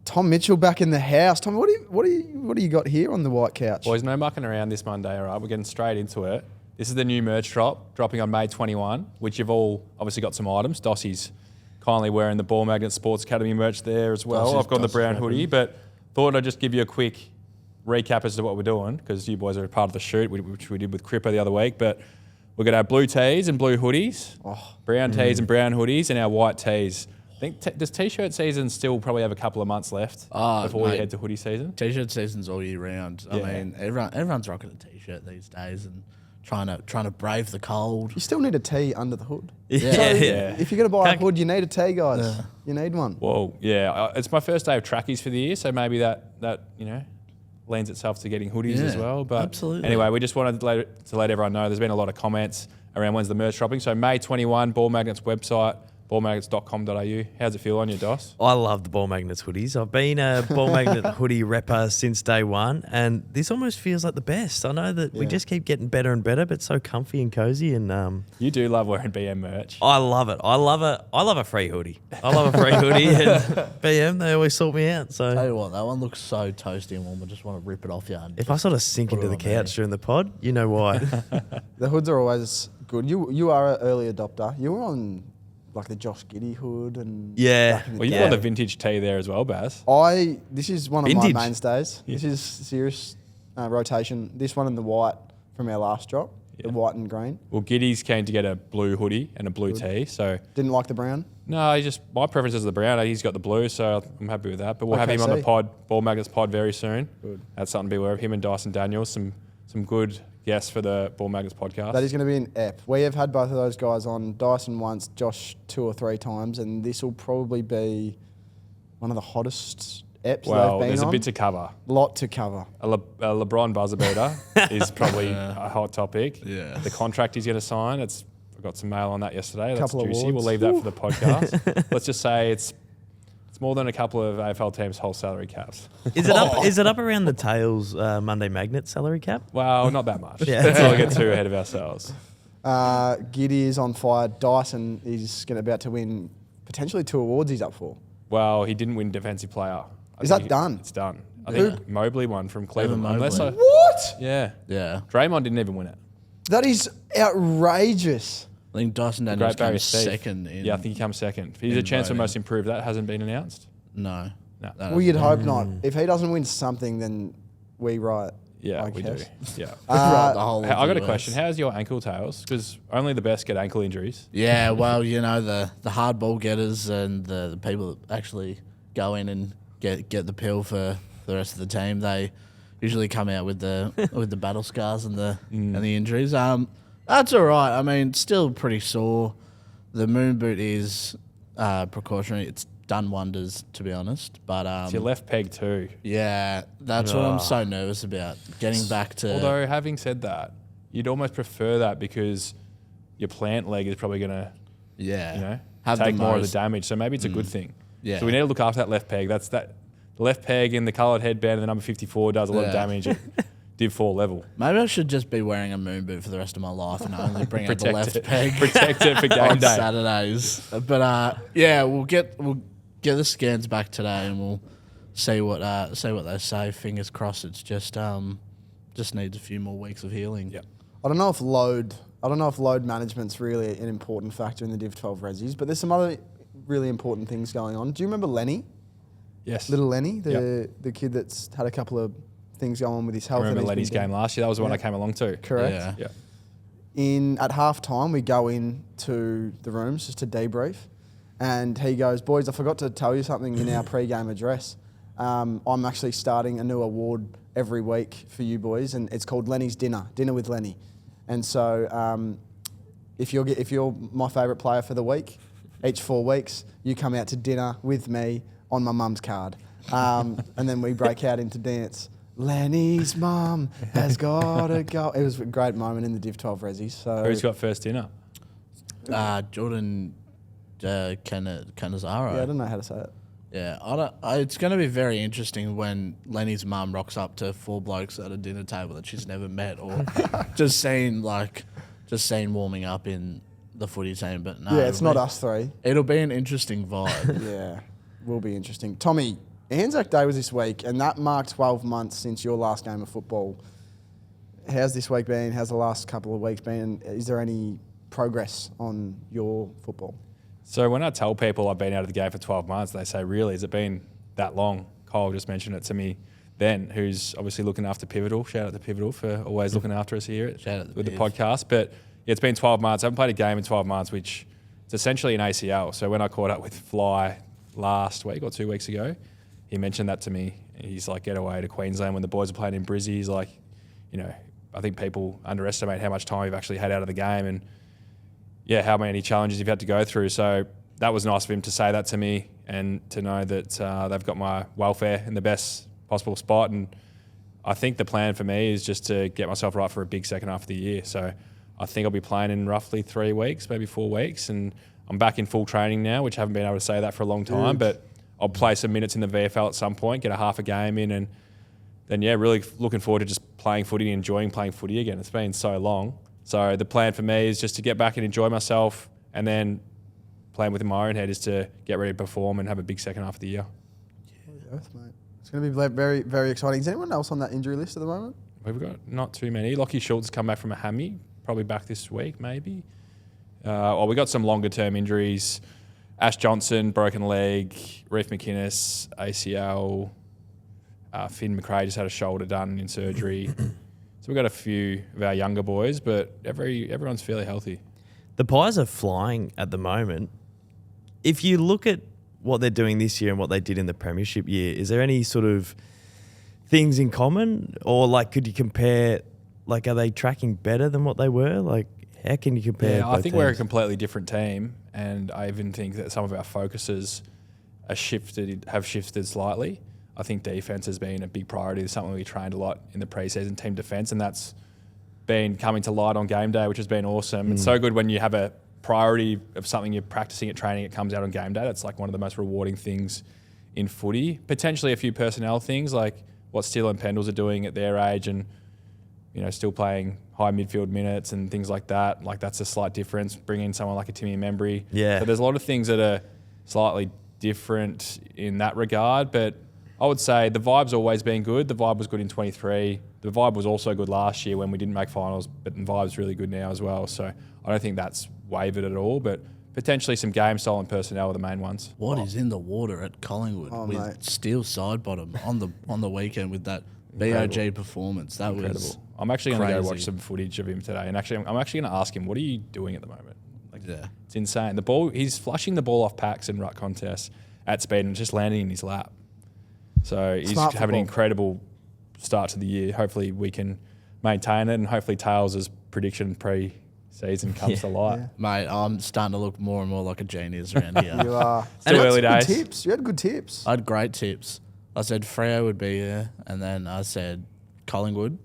Tom Mitchell back in the house. Tom, what do you got here on the white couch? Boys, no mucking around this Monday, all right? We're getting straight into it. This is the new merch dropping on May 21, which you've all obviously got some items. Dossie's kindly wearing the Ball Magnet Sports Academy merch there as well. I've got the brown hoodie, but thought I'd just give you a quick recap as to what we're doing, because you boys are a part of the shoot, which we did with Cripper the other week. But we're going to have blue tees and blue hoodies, brown tees and brown hoodies, and our white tees. I think does T-shirt season still probably have a couple of months left before we head to hoodie season? T-shirt season's all year round. I mean, everyone's rocking a T-shirt these days and trying to brave the cold. You still need a tee under the hood. Yeah. So if you're going to buy a hood, you need a tee, guys. Yeah. You need one. Well, yeah, it's my first day of trackies for the year, so maybe that lends itself to getting hoodies as well. But absolutely. Anyway, we just wanted to let everyone know there's been a lot of comments around when's the merch dropping. So May 21, Ball Magnets website, ballmagnets.com.au. How's it feel on you, Doss? I love the Ball Magnets hoodies. I've been a Ball Magnet hoodie repper since day one, and this almost feels like the best. I know that we just keep getting better and better, but it's so comfy and cozy. And you do love wearing BM merch. I love it. I love a free hoodie. I love a free hoodie, and BM, they always sort me out. So tell you what, that one looks so toasty and warm. I just want to rip it off you. If I sort of sink into the couch during the pod, you know why. The hoods are always good. You are an early adopter. You were on like the Josh Giddey hood and Well, you've got the vintage tee there as well, Baz. This is one of my mainstays. This is serious rotation. This one and the white from our last drop, the white and green. Well, Giddey's keen to get a blue hoodie and a blue tee, so didn't like the brown. No, my preference is the brown. He's got the blue, so I'm happy with that. But we'll have him on the pod, Ball Magnets pod, very soon. Good. That's something to be aware of. Him and Dyson Daniels, some good guests for the Ball Magnets podcast. That is going to be an ep. We have had both of those guys on, Dyson once, Josh 2 or 3 times, and this will probably be one of the hottest eps they've been on. There's a bit to cover. Lot to cover. A LeBron buzzer beater is probably a hot topic. Yeah. The contract he's going to sign, I got some mail on that yesterday. That's juicy. Awards. We'll leave that for the podcast. Let's just say it's more than a couple of AFL teams' whole salary caps. Is it up around the Tails Monday Magnet salary cap? Well, not that much. Let's not get too ahead of ourselves. Giddey is on fire. Dyson is about to win potentially 2 awards he's up for. Well, he didn't win Defensive Player. Is that done? It's done. I think Mobley won from Cleveland. What? Yeah. Yeah. Draymond didn't even win it. That is outrageous. I think Dyson Daniels comes second. I think he comes second. He's a chance for most improved. That hasn't been announced? No. Well, you'd hope not. If he doesn't win something, then we riot. Yeah, we do. Yeah. I got a question. How's your ankle, Tails? Because only the best get ankle injuries. Yeah, well, the hard ball getters and the people that actually go in and get the pill for the rest of the team, they usually come out with the battle scars and the injuries. That's all right. I mean, still pretty sore. The moon boot is precautionary. It's done wonders, to be honest. But it's your left peg too. Yeah, that's what I'm so nervous about, getting back to... Although, having said that, you'd almost prefer that because your plant leg is probably going to take more of the damage. So maybe it's a good thing. Yeah. So we need to look after that left peg. The left peg in the coloured headband and the number 54 does a lot of damage at Div 4 level. Maybe I should just be wearing a moon boot for the rest of my life and only bring out the left peg. Protect it for game on day. Saturdays. But we'll get the scans back today and we'll see what they say. Fingers crossed. It's just needs a few more weeks of healing. Yeah. I don't know if load management's really an important factor in the Div 12 resis, but there's some other really important things going on. Do you remember Lenny? Yes. Little Lenny, the kid that's had a couple of things going on with his health. I remember Lenny's game last year. That was the one I came along to. Correct. Yeah. At half time, we go into the rooms just to debrief, and he goes, "Boys, I forgot to tell you something in our pre-game address. I'm actually starting a new award every week for you boys, and it's called Lenny's Dinner with Lenny. And so if you're my favourite player for the week, each 4 weeks, you come out to dinner with me on my mum's card." And then we break out into dance. Lenny's mum has got to go. It was a great moment in the Div 12 resis. So who's got first dinner? Jordan Canizaro. Yeah, I don't know how to say it. Yeah, it's going to be very interesting when Lenny's mum rocks up to 4 blokes at a dinner table that she's never met, or just seen warming up in the footy team. But no, it's not us 3. It'll be an interesting vibe. Yeah, will be interesting. Tommy, Anzac Day was this week, and that marked 12 months since your last game of football. How's this week been? How's the last couple of weeks been? Is there any progress on your football? So when I tell people I've been out of the game for 12 months, they say, really, has it been that long? Kyle just mentioned it to me then, who's obviously looking after Pivotal. Shout out to Pivotal for always looking after us here with the podcast. But yeah, it's been 12 months. I haven't played a game in 12 months, which is essentially an ACL. So when I caught up with Fly last week or 2 weeks ago, he mentioned that to me. He's like, get away to Queensland when the boys are playing in Brizzy. He's like, I think people underestimate how much time you've actually had out of the game and, yeah, how many challenges you've had to go through. So that was nice of him to say that to me and to know that they've got my welfare in the best possible spot. And I think the plan for me is just to get myself right for a big second half of the year. So I think I'll be playing in roughly 3 weeks, maybe 4 weeks. And I'm back in full training now, which I haven't been able to say that for a long time. But I'll play some minutes in the VFL at some point, get a half a game in, and then, yeah, really looking forward to just playing footy and enjoying playing footy again. It's been so long. So the plan for me is just to get back and enjoy myself, and then plan within my own head is to get ready to perform and have a big second half of the year. Yeah, Earth, mate. It's going to be very, very exciting. Is anyone else on that injury list at the moment? We've got not too many. Lockie Schultz has come back from a hammy, probably back this week maybe. We got some longer term injuries. Ash Johnson, broken leg. Reef McInnes, ACL. Finn McRae just had a shoulder done in surgery. So we've got a few of our younger boys, but everyone's fairly healthy. The Pies are flying at the moment. If you look at what they're doing this year and what they did in the premiership year, is there any sort of things in common? Or, like, could you compare, like, are they tracking better than what they were? Like, how can you compare both I think we're a teams? completely different team, and I even think that some of our focuses have shifted slightly. I think defence has been a big priority. It's something we trained a lot in the pre-season, team defence, and that's been coming to light on game day, which has been awesome. It's so good when you have a priority of something you're practicing at training, it comes out on game day. That's like one of the most rewarding things in footy. Potentially a few personnel things like what Steele and Pendles are doing at their age and, still playing high midfield minutes and things like that. Like, that's a slight difference, bringing someone like a Timmy Membry. Yeah. So there's a lot of things that are slightly different in that regard, but I would say the vibe's always been good. The vibe was good in 23. The vibe was also good last year when we didn't make finals, but the vibe's really good now as well. So I don't think that's wavered at all, but potentially some game style and personnel are the main ones. What is in the water at Collingwood with mate. Steele Sidebottom on the weekend with that BOG performance? That was Incredible. I'm actually going to go crazy. watch some footage of him today, and I'm actually going to ask him, what are you doing at the moment? Like, Yeah. It's insane. He's flushing the ball off packs in ruck contests at speed and just landing in his lap. So he's Smart having an football. incredible start to the year. Hopefully we can maintain it, and hopefully Tails' prediction pre-season comes to light. Yeah. Mate, I'm starting to look more and more like a genius around here. You are. Still You had early some good days. tips. You had good tips. I had great tips. I said Freo would be here, and then I said Collingwood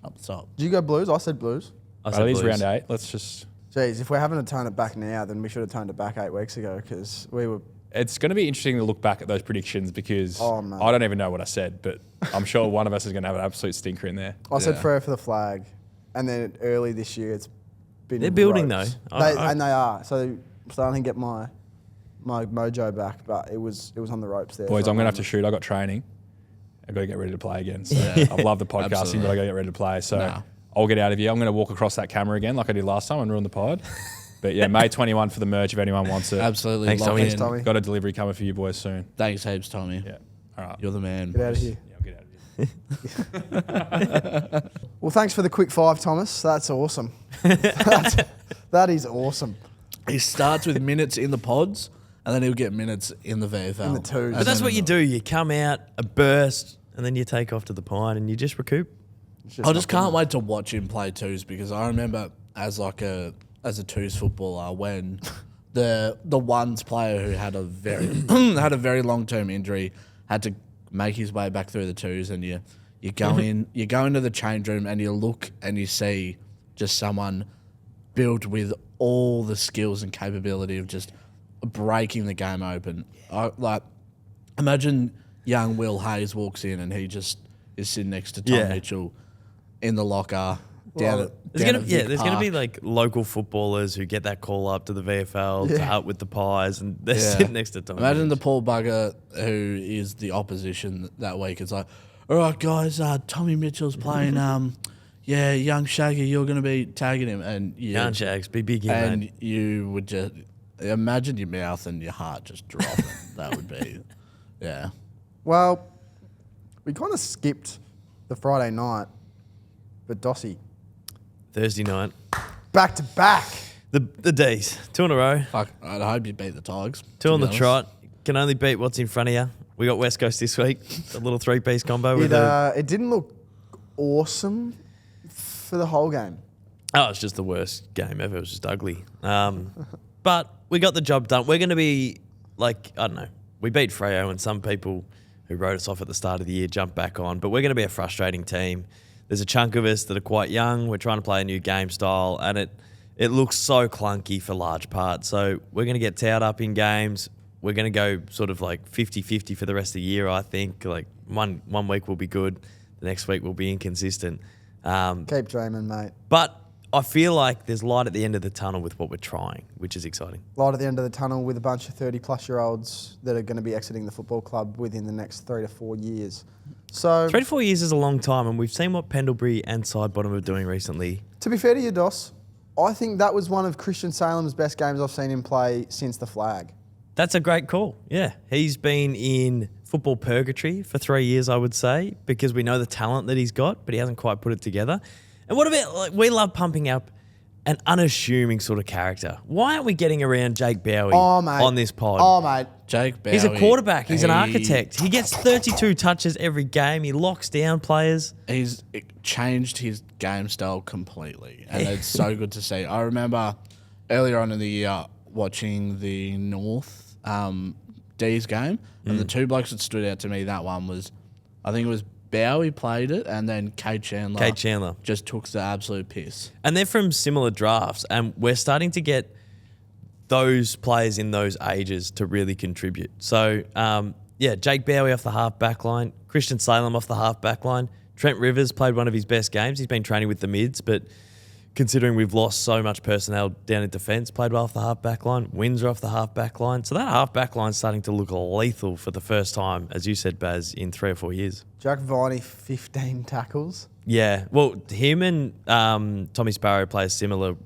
up the top. Did you go Blues? I said Blues. I But said it is Blues. round 8. Let's just... Jeez, if we're having to turn it back now, then we should have turned it back 8 weeks ago because we were... It's going to be interesting to look back at those predictions because Oh, man. I don't even know what I said, but I'm sure one of us is going to have an absolute stinker in there. I said Yeah. Freo for the flag, and then early this year it's been. They're building, ropes. though. And they are. So I'm starting to get my mojo back, but it was on the ropes there. Boys, for a I'm going to have moment. to shoot. I got training. I've got to get ready to play again. So Yeah. I've loved the podcasting, Absolutely. but I got to get ready to play. So Nah. I'll get out of here. I'm going to walk across that camera again like I did last time and ruin the pod. But yeah, May 21 for the merch if anyone wants it. Absolutely. Thanks, lock Tommy. in. Thanks, Tommy. Got a delivery coming for you boys soon. Thanks heaps, Tommy. Yeah. All right. You're the man. Get out of here. Yeah, I'll get out of here. Well, thanks for the quick 5, Thomas. That's awesome. That is awesome. He starts with minutes in the pods, and then he'll get minutes in the VFL. In the twos. But that's what you do. You come out, a burst, and then you take off to the pine and you just recoup. It's I just not can't wait to watch him play twos because I remember as a twos footballer when the ones player who had a very had a very long term injury had to make his way back through the twos, and you go into the change room and you look and you see just someone built with all the skills and capability of just breaking the game open. Imagine young Will Hayes walks in and he just is sitting next to Tom Yeah. Mitchell in the locker, There's going to be like local footballers who get that call up to the VFL to help with the pies, and they're sitting next to Tommy. Imagine Mitch. the poor bugger who is the opposition that week. It's like, all right, guys, Tommy Mitchell's playing. Young Shaggy, you're going to be tagging him, and Young Shags, be big here, and mate. you would just imagine your mouth and your heart just dropping. That would be, Well, we kind of skipped the Friday night, but Dossie, Thursday night. back to back. The Dees, 2 in a row. Fuck, I hope you beat the Tigers. 2 on the trot. Can only beat what's in front of you. We got West Coast this week. A little 3-piece combo. It didn't look awesome for the whole game. Oh, it's just the worst game ever. It was just ugly. But we got the job done. We're going to be like, I don't know. We beat Freo, and some people who wrote us off at the start of the year jumped back on. But we're going to be a frustrating team. There's a chunk of us that are quite young. We're trying to play a new game style, and it looks so clunky for large parts. So we're going to get towed up in games. We're going to go sort of like 50-50 for the rest of the year, I think. Like one week will be good. The next week will be inconsistent. Keep dreaming, mate. But I feel like there's light at the end of the tunnel with what we're trying, which is exciting. Light at the end of the tunnel with a bunch of 30-plus-year-olds that are going to be exiting the football club within the next 3 to 4 years. So 3 to 4 years is a long time, and we've seen what Pendlebury and Sidebottom are doing recently. to be fair to you, Dos, I think that was one of Christian Salem's best games I've seen him play since the flag. That's a great call. Yeah. He's been in football purgatory for 3 years, I would say, because we know the talent that he's got, but he hasn't quite put it together. And what about, like, we love pumping up an unassuming sort of character. Why aren't we getting around Jake Bowie on this pod? Oh, mate. Jake Bowie. He's a quarterback. He's an architect. He gets 32 touches every game. He locks down players. He's changed his game style completely, and it's so good to see. I remember earlier on in the year watching the North Dees game, and the two blokes that stood out to me, that one was, I think it was Bowie played it, and then Kate Chandler just took the absolute piss. And they're from similar drafts, and we're starting to get those players in those ages to really contribute. So, Jake Bowie off the half back line, Christian Salem off the half back line. Trent Rivers played one of his best games. He's been training with the mids, but considering we've lost so much personnel down in defence, played well off the half back line. Windsor off the half back line. So that half back line's starting to look lethal for the first time, as you said, Baz, in 3 or 4 years. Jack Viney, 15 tackles. Yeah, well, him and Tommy Sparrow play a similar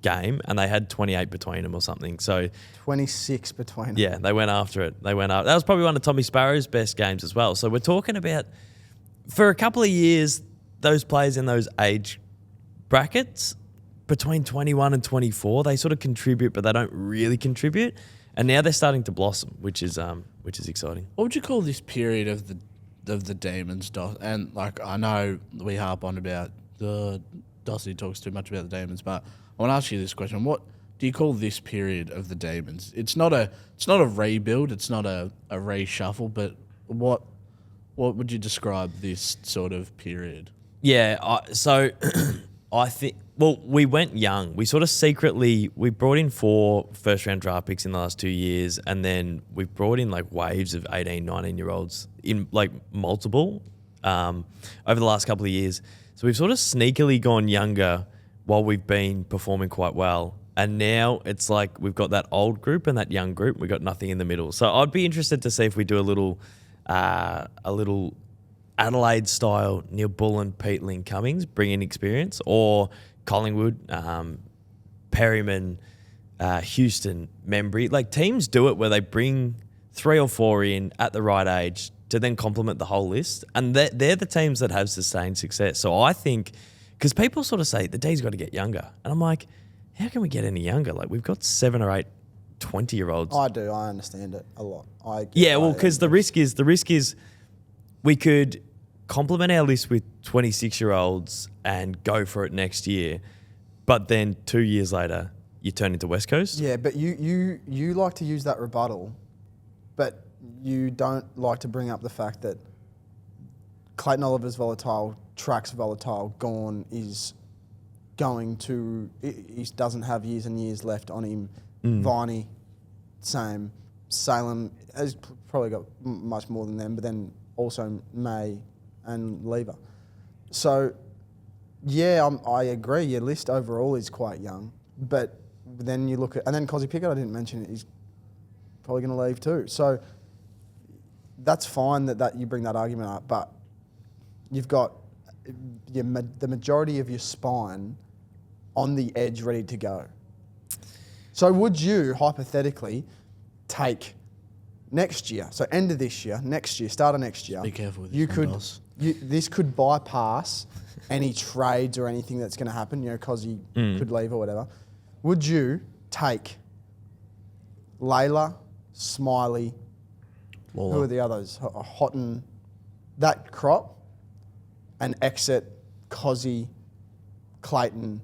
game, and they had 28 between them or something. So 26 between them. Yeah, they went after it. That was probably one of Tommy Sparrow's best games as well. So we're talking about, for a couple of years, those players in those age brackets between 21 and 24, they sort of contribute, but they don't really contribute. And now they're starting to blossom, which is exciting. What would you call this period of the Demons, Dos? And like, I know we harp on about the Dossie talks too much about the Demons, but I want to ask you this question: what do you call this period of the Demons? It's not a rebuild, it's not a reshuffle, but what would you describe this sort of period? Yeah, so I think, well, we went young. We sort of secretly, we brought in 4 first-round draft picks in the last 2 years, and then we've brought in like waves of 18, 19-year-olds in like multiple over the last couple of years. So we've sort of sneakily gone younger while we've been performing quite well. And now it's like we've got that old group and that young group. We've got nothing in the middle. So I'd be interested to see if we do a little Adelaide-style Neil Bullen, Peatling, Cummings, bring in experience, or Collingwood, Perryman, Houston, Membry. Like, teams do it where they bring 3 or 4 in at the right age to then complement the whole list. And they're the teams that have sustained success. So I think, because people sort of say, the D's got to get younger. And I'm like, how can we get any younger? Like, we've got 7 or 8 20-year-olds. I do. I understand it a lot. Because the risk is we could complement our list with 26-year-olds and go for it next year, but then 2 years later you turn into West Coast. Yeah, but you like to use that rebuttal, but you don't like to bring up the fact that Clayton Oliver's volatile, Track's volatile, Gawn is going to, he doesn't have years and years left on him. Viney, same. Salem has probably got much more than them, but then also May and Lever. So Yeah, I agree. Your list overall is quite young, but then you look at, and then Cozzy Pickett, I didn't mention it, he's probably going to leave too. So that's fine that you bring that argument up, but you've got the majority of your spine on the edge ready to go. So would you, hypothetically, take next year, so end of this year, next year, start of next year. Be careful with this. This could bypass any trades or anything that's going to happen, because he could leave or whatever. Would you take Layla, Smiley, Lawler. who are the others? Houghton, that crop, and exit Cozzy, Clayton,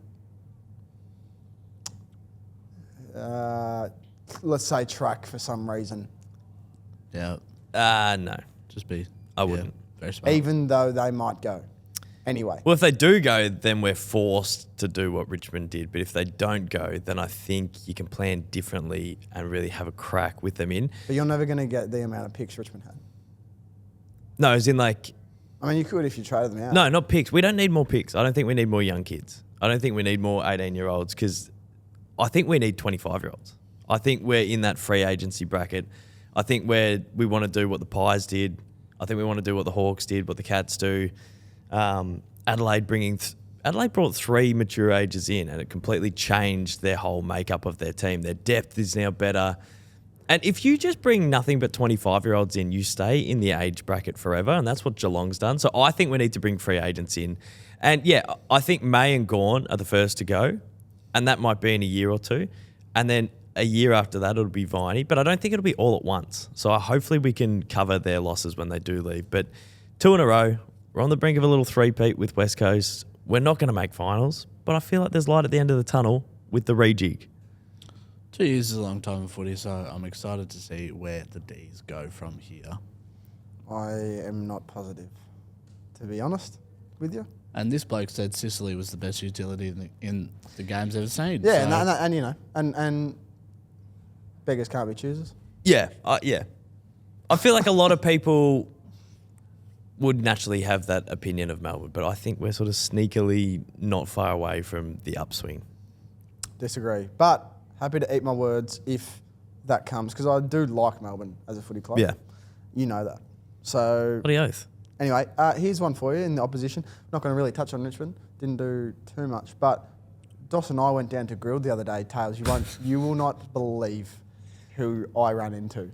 let's say Track for some reason. Yeah. No. Just be. I wouldn't. Very smart. Even though they might go. Anyway. Well, if they do go, then we're forced to do what Richmond did. But if they don't go, then I think you can plan differently and really have a crack with them in. But you're never going to get the amount of picks Richmond had. No, as in like... I mean, you could if you traded them out. No, not picks. We don't need more picks. I don't think we need more young kids. I don't think we need more 18-year-olds because I think we need 25-year-olds. I think we're in that free agency bracket. I think we want to do what the Pies did. I think we want to do what the Hawks did, what the Cats do. Adelaide brought 3 mature ages in and it completely changed their whole makeup of their team. Their depth is now better. And if you just bring nothing but 25-year-olds in, you stay in the age bracket forever, and that's what Geelong's done. So I think we need to bring free agents in. And, yeah, I think May and Gawn are the first to go, and that might be in a year or two. And then a year after that, it'll be Viney. But I don't think it'll be all at once. So hopefully we can cover their losses when they do leave. But 2 in a row, we're on the brink of a little three-peat with West Coast. We're not going to make finals, but I feel like there's light at the end of the tunnel with the rejig. 2 years is a long time in footy, so I'm excited to see where the Dees go from here. I am not positive, to be honest with you. And this bloke said Sicily was the best utility in the games ever seen. Yeah, so and beggars can't be choosers. Yeah, yeah. I feel like a lot of people would naturally have that opinion of Melbourne, but I think we're sort of sneakily not far away from the upswing. Disagree, but happy to eat my words if that comes, because I do like Melbourne as a footy club. Yeah. You know that. So Bloody oath. anyway, here's one for you in the opposition. Not going to really touch on Richmond. Didn't do too much, but Doss and I went down to Grilled the other day. Tails, you will not believe who I ran into.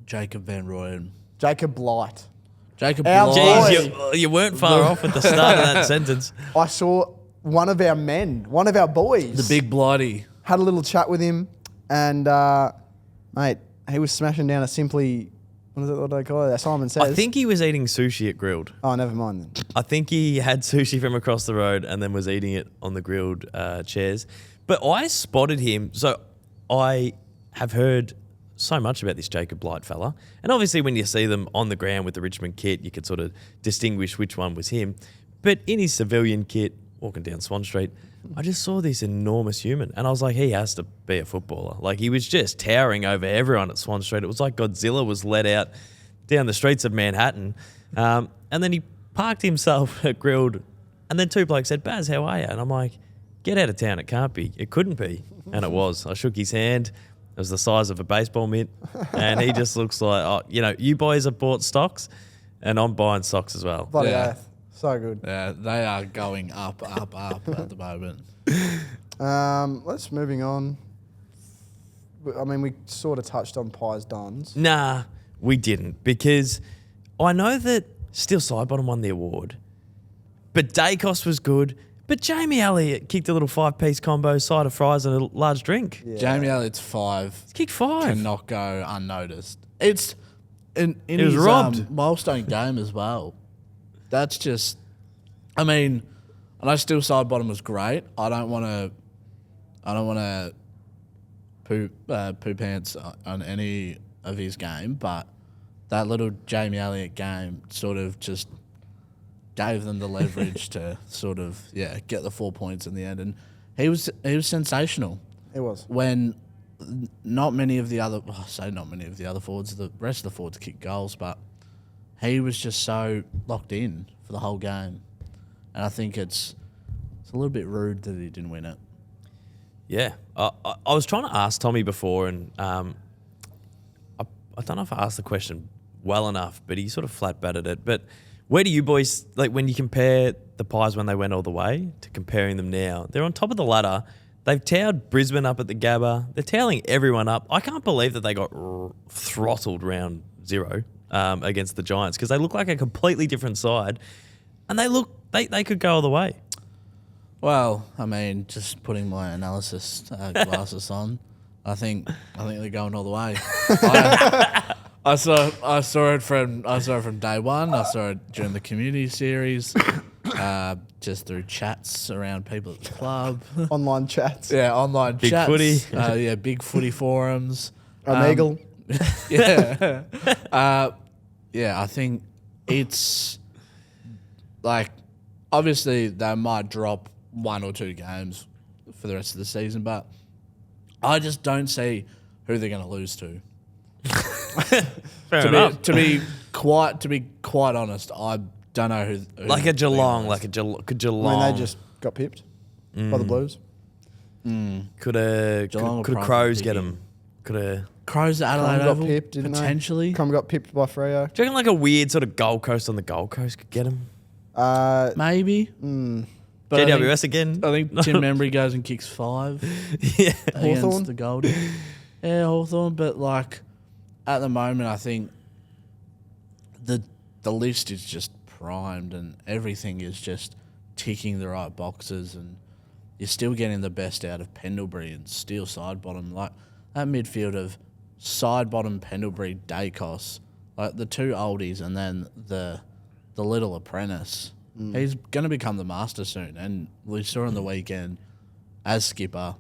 Jacob Van Rooyen. Jacob Blight. Jacob Our Blight. boy. You weren't far off at the start of that sentence. I saw one of our men, one of our boys. The big Blighty. Had a little chat with him, and mate, he was smashing down a Simply, what do they call it? Simon Says. I think he was eating sushi at Grilled. Oh, never mind then. I think he had sushi from across the road and then was eating it on the grilled chairs. But I spotted him. So I have heard so much about this Jacob Blight fella. And obviously when you see them on the ground with the Richmond kit, you could sort of distinguish which one was him. But in his civilian kit, walking down Swan Street, I just saw this enormous human. And I was like, he has to be a footballer. Like, he was just towering over everyone at Swan Street. It was like Godzilla was let out down the streets of Manhattan. And then he parked himself at Grilled. And then 2 blokes said, Baz, how are you? And I'm like, get out of town. It can't be. It couldn't be. And it was. I shook his hand. It was the size of a baseball mitt. And he just looks like, oh, you boys have bought stocks and I'm buying socks as well. Bloody oath. So good. Yeah, they are going up at the moment. Let's moving on. I mean, we sort of touched on Pies Dons. Nah, we didn't, because I know that Steele Sidebottom won the award, but Dacos was good, but Jamie Elliott kicked a little 5-piece combo, side of fries and a large drink. Yeah. Jamie Elliott's 5. He kicked 5. Cannot go unnoticed. It's in He was his robbed. milestone game as well. That's just, I mean, I know Steele Sidebottom was great. I don't want to poo pants on any of his game, but that little Jamie Elliott game sort of just gave them the leverage to sort of get the 4 points in the end, and he was sensational. It was. When not many of the other forwards, the rest of the forwards kicked goals, but he was just so locked in for the whole game. And I think it's a little bit rude that he didn't win it. Yeah. I was trying to ask Tommy before, and I don't know if I asked the question well enough, but he sort of flat batted it. But where do you boys, like when you compare the Pies when they went all the way to comparing them now, they're on top of the ladder. They've towed Brisbane up at the Gabba. They're toweling everyone up. I can't believe that they got throttled round 0 against the Giants, because they look like a completely different side, and they could go all the way. Well, I mean, just putting my analysis glasses on, I think they're going all the way. I saw it from day one. I saw it during the community series, just through chats around people at the club. Online chats. Yeah, online Big chats. footy. Big footy forums. Omegle. Yeah. I think it's like, obviously they might drop 1 or 2 games for the rest of the season, but I just don't see who they're going to lose to. Fair enough. To be quite honest, I don't know who Like a Geelong, could Geelong. I mean, they just got pipped by the Blues. Could a Crows get them? Could a Crows at Adelaide Got Oval, pipped, didn't potentially. they? Crumb got pipped by Freo. Do you reckon like a weird sort of Gold Coast on the Gold Coast could get them? Maybe. But GWS again? I think Tim Membry goes and kicks 5 Yeah. against Hawthorn? the Goldie. Yeah, Hawthorn. But like at the moment, I think the list is just primed and everything is just ticking the right boxes, and you're still getting the best out of Pendlebury and Steele Sidebottom. Like that midfield of Sidebottom, Pendlebury, Dacos, like the 2 oldies, and then the little apprentice. He's going to become the master soon, and we saw on the weekend as skipper,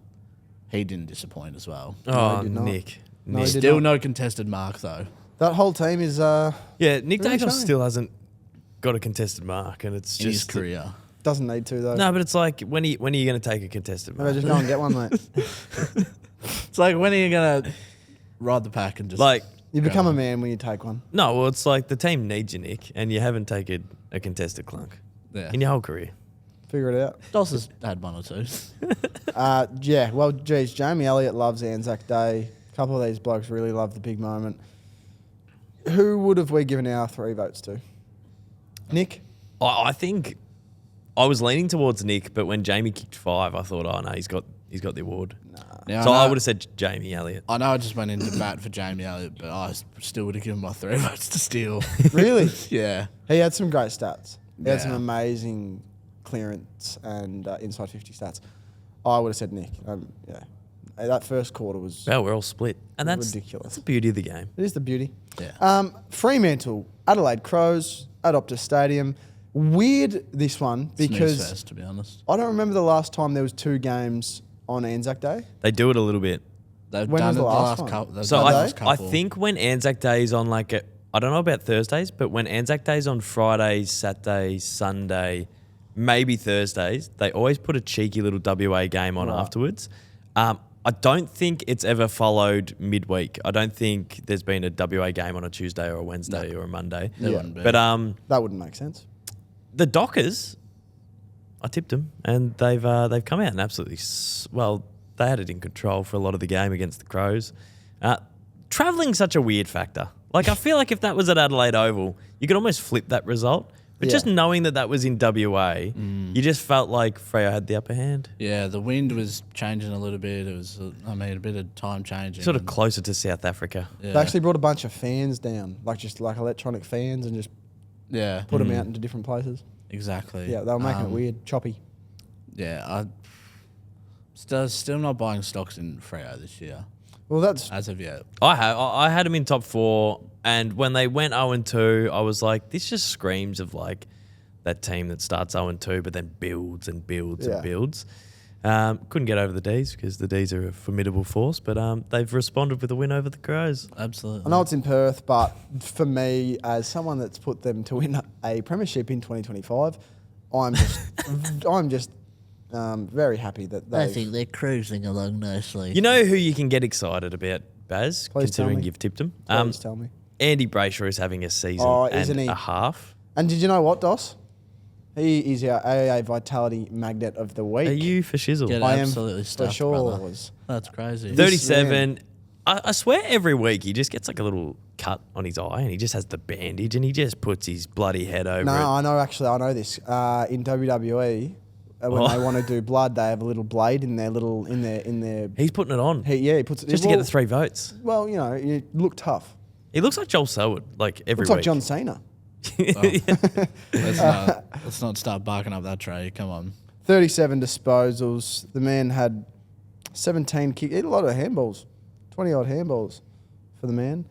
he didn't disappoint as well. Oh, he did not. Nick. No, he did Still not. no contested mark though. That whole team is Yeah, Nick Really Dacos showing. still hasn't got a contested mark, and it's In his just career. doesn't need to though. No, but it's like when are you going to take a contested Maybe mark? just go and get one, mate. It's like, when are you going to ride the pack and just... Like, You become a man when you take one. no, well, it's like the team needs you, Nick, and you haven't taken a contested clunk yeah. in your whole career. Figure it out. Doss has had 1 or 2. Yeah, well, geez, Jamie Elliott loves Anzac Day. A couple of these blokes really love the big moment. Who would have we given our 3 votes to? Nick? I think I was leaning towards Nick, but when Jamie kicked 5, I thought, oh no, he's got the award. Now, So I know- would have said Jamie Elliott. I know I just went into bat for Jamie Elliott, but I still would have given my 3 votes to Steele. Really? Yeah. He had some great stats. He had some Yeah. amazing clearance and inside 50 stats. I would have said Nick. Yeah. That first quarter was... Well, we're all split, and that's Ridiculous. That's the beauty of the game. It is the beauty. Yeah. Fremantle, Adelaide Crows at Optus Stadium. Weird, this one, Snooze because fest, to be honest. I don't remember the last time there was 2 games on Anzac Day. They do it a little bit. They've When done was it the last one? couple. they've So done the they? last I couple. think when Anzac Day is on I don't know about Thursdays, but when Anzac Day is on Fridays, Saturdays, Sunday, maybe Thursdays, they always put a cheeky little WA game on Right. afterwards. I don't think it's ever followed midweek. I don't think there's been a WA game on a Tuesday or a Wednesday or a Monday. There Yeah. wouldn't be. But That wouldn't make sense. the Dockers, I tipped them, and they've come out and absolutely they had it in control for a lot of the game against the Crows. Travelling such a weird factor. Like I feel like if that was at Adelaide Oval, you could almost flip that result. But Yeah. just knowing that was in WA, you just felt like Freo had the upper hand. Yeah, the wind was changing a little bit. It was, a bit of time changing. Sort of closer to South Africa. Yeah. They actually brought a bunch of fans down, like electronic fans, and just Yeah. put them out into different places. Exactly. Yeah, they were making it weird, choppy. Yeah, I still not buying stocks in Freo this year, Well, that's as of yet. I had them in top 4, and when they went 0-2, I was like, this just screams of like that team that starts 0-2 but then builds and builds Yeah. and builds. Couldn't get over the Dees because the Dees are a formidable force, but they've responded with a win over the Crows. Absolutely. I know it's in Perth, but for me, as someone that's put them to win a premiership in 2025, I'm just very happy that I they. think they're cruising along nicely. You know who you can get excited about, Baz, Please tell considering me. you've tipped him? Please tell me. Andy Brayshaw is having a season Oh, and isn't he? a half. And did you know what, Doss? He is our AAA Vitality Magnet of the Week. Are you for shizzle? Get I am absolutely for stuffed, sure. brother. That's crazy. 37. I swear every week he just gets like a little cut on his eye and he just has the bandage and he just puts his bloody head over No, it. I know. Actually, I know this. In WWE, when they want to do blood, they have a little blade in their. He's putting it on He puts it just to get the 3 votes. Well, you look tough. He looks like Joel Selwood, like every Looks week. like John Cena. Let's not start barking up that tray. Come on. 37 disposals. The man had 17 kick. He had a lot of handballs, 20 odd handballs for the man.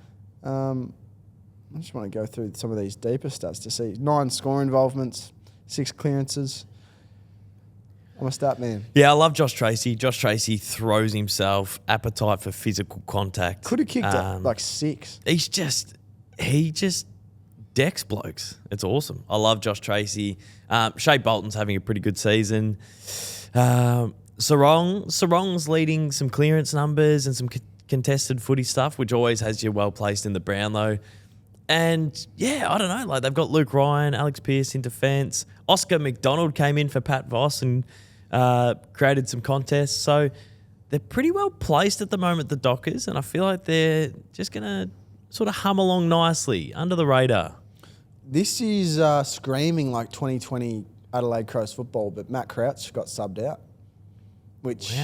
I just want to go through some of these deeper stats to see 9 score involvements, 6 clearances. I'm a stat man. Yeah, I love Josh Tracy. Josh Tracy throws himself, appetite for physical contact. Could have kicked it like 6. He just decks blokes. It's awesome. I love Josh Tracy. Shea Bolton's having a pretty good season. Sarong's leading some clearance numbers and some contested footy stuff, which always has you well placed in the Brownlow. And yeah, I don't know. Like they've got Luke Ryan, Alex Pearce in defence. Oscar McDonald came in for Pat Voss and created some contests. So they're pretty well placed at the moment, the Dockers, and I feel like they're just going to sort of hum along nicely under the radar. This is screaming like 2020 Adelaide Crows football, but Matt Crouch got subbed out, which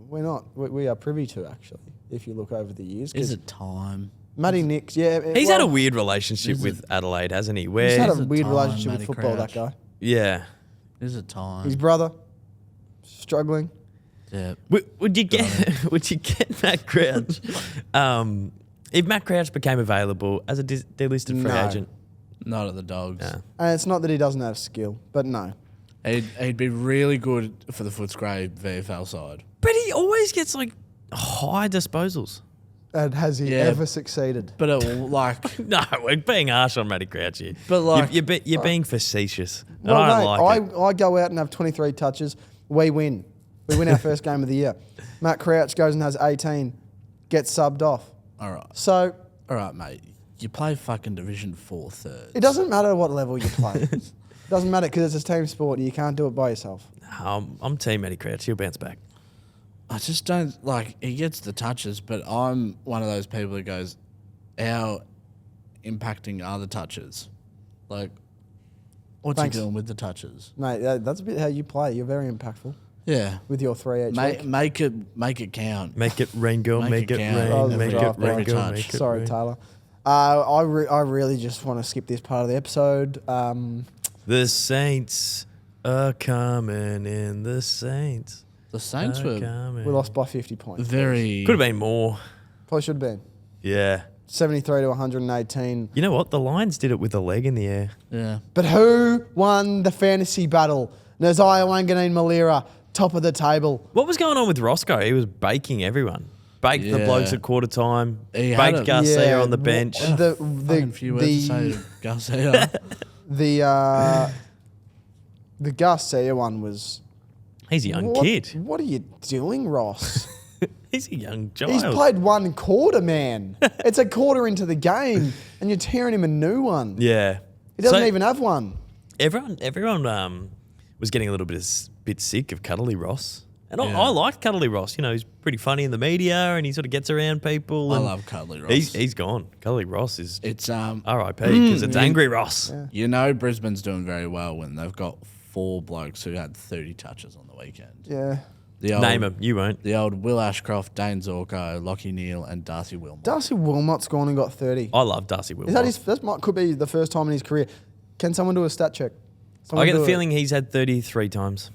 we are privy to, actually, if you look over the years. Is it time? Matty Nix, yeah. He's had a weird relationship with Adelaide, hasn't he? He's Where had Is a it weird time, relationship Matty with football, Crouch? that guy. yeah. Is it time? His brother, struggling. Yeah. Would you get Matt Crouch? If Matt Crouch became available as a delisted free No. agent, Not at the Dogs. no. And it's not that he doesn't have skill, but no. He'd be really good for the Footscray VFL side. But he always gets like high disposals. And has he Yeah. ever succeeded? But like, No, we're being harsh on Matty Crouch here. But like- you're being facetious. And Well, I don't mate, like it. I go out and have 23 touches. We win. We win our first game of the year. Matt Crouch goes and has 18, gets subbed off. all right, So mate. You play fucking Division 4 thirds. it doesn't matter what level you play. It doesn't matter because it's a team sport and you can't do it by yourself. I'm team Matty Crouch. He'll bounce back. I just don't like. He gets the touches, but I'm one of those people that goes, "How impacting are the touches? Like, what's Thanks. he doing with the touches? Mate, that's a bit how you play. You're very impactful Yeah, with your 3 each week. make it count. Make it rain, girl. Make Make it it count. Oh, rain. the Make it draft rain, every girl. touch. Make it Sorry, rain. Tyler. I really just want to skip this part of the episode. The Saints are coming in. The Saints. The Saints were We lost by 50 points. very. Could have been more. Probably should have been. Yeah. 73 to 118. You know what? The Lions did it with a leg in the air. Yeah. But who won the fantasy battle? Naziah Wanganeen Malira, top of the table. What was going on with Roscoe? He was baking everyone. Baked the Yeah. blokes at quarter time. He had Baked a- Garcia Yeah, on the bench. Fucking few words to say to Garcia. The Garcia one was... He's a young what, kid. What are you doing, Ross? He's a young child. He's played one quarter, man. It's a quarter into the game, and you're tearing him a new one. Yeah. He doesn't So even have one. Everyone was getting a little bit sick of Cuddly Ross. And Yeah. I liked Cuddly Ross. You know, he's pretty funny in the media and he sort of gets around people. I and love Cuddly Ross. He's gone. Cuddly Ross is It's RIP because it's Angry Ross. Yeah. you know Brisbane's doing very well when they've got 4 blokes who had 30 touches on the weekend. Yeah. The old, Name him. You won't. The old Will Ashcroft, Dane Zorko, Lockie Neal, and Darcy Wilmot. Darcy Wilmot's gone and got 30. I love Darcy Wilmot. Is that his? Could be the first time in his career. Can someone do a stat check? I Someone get do the it. feeling he's had 33 times.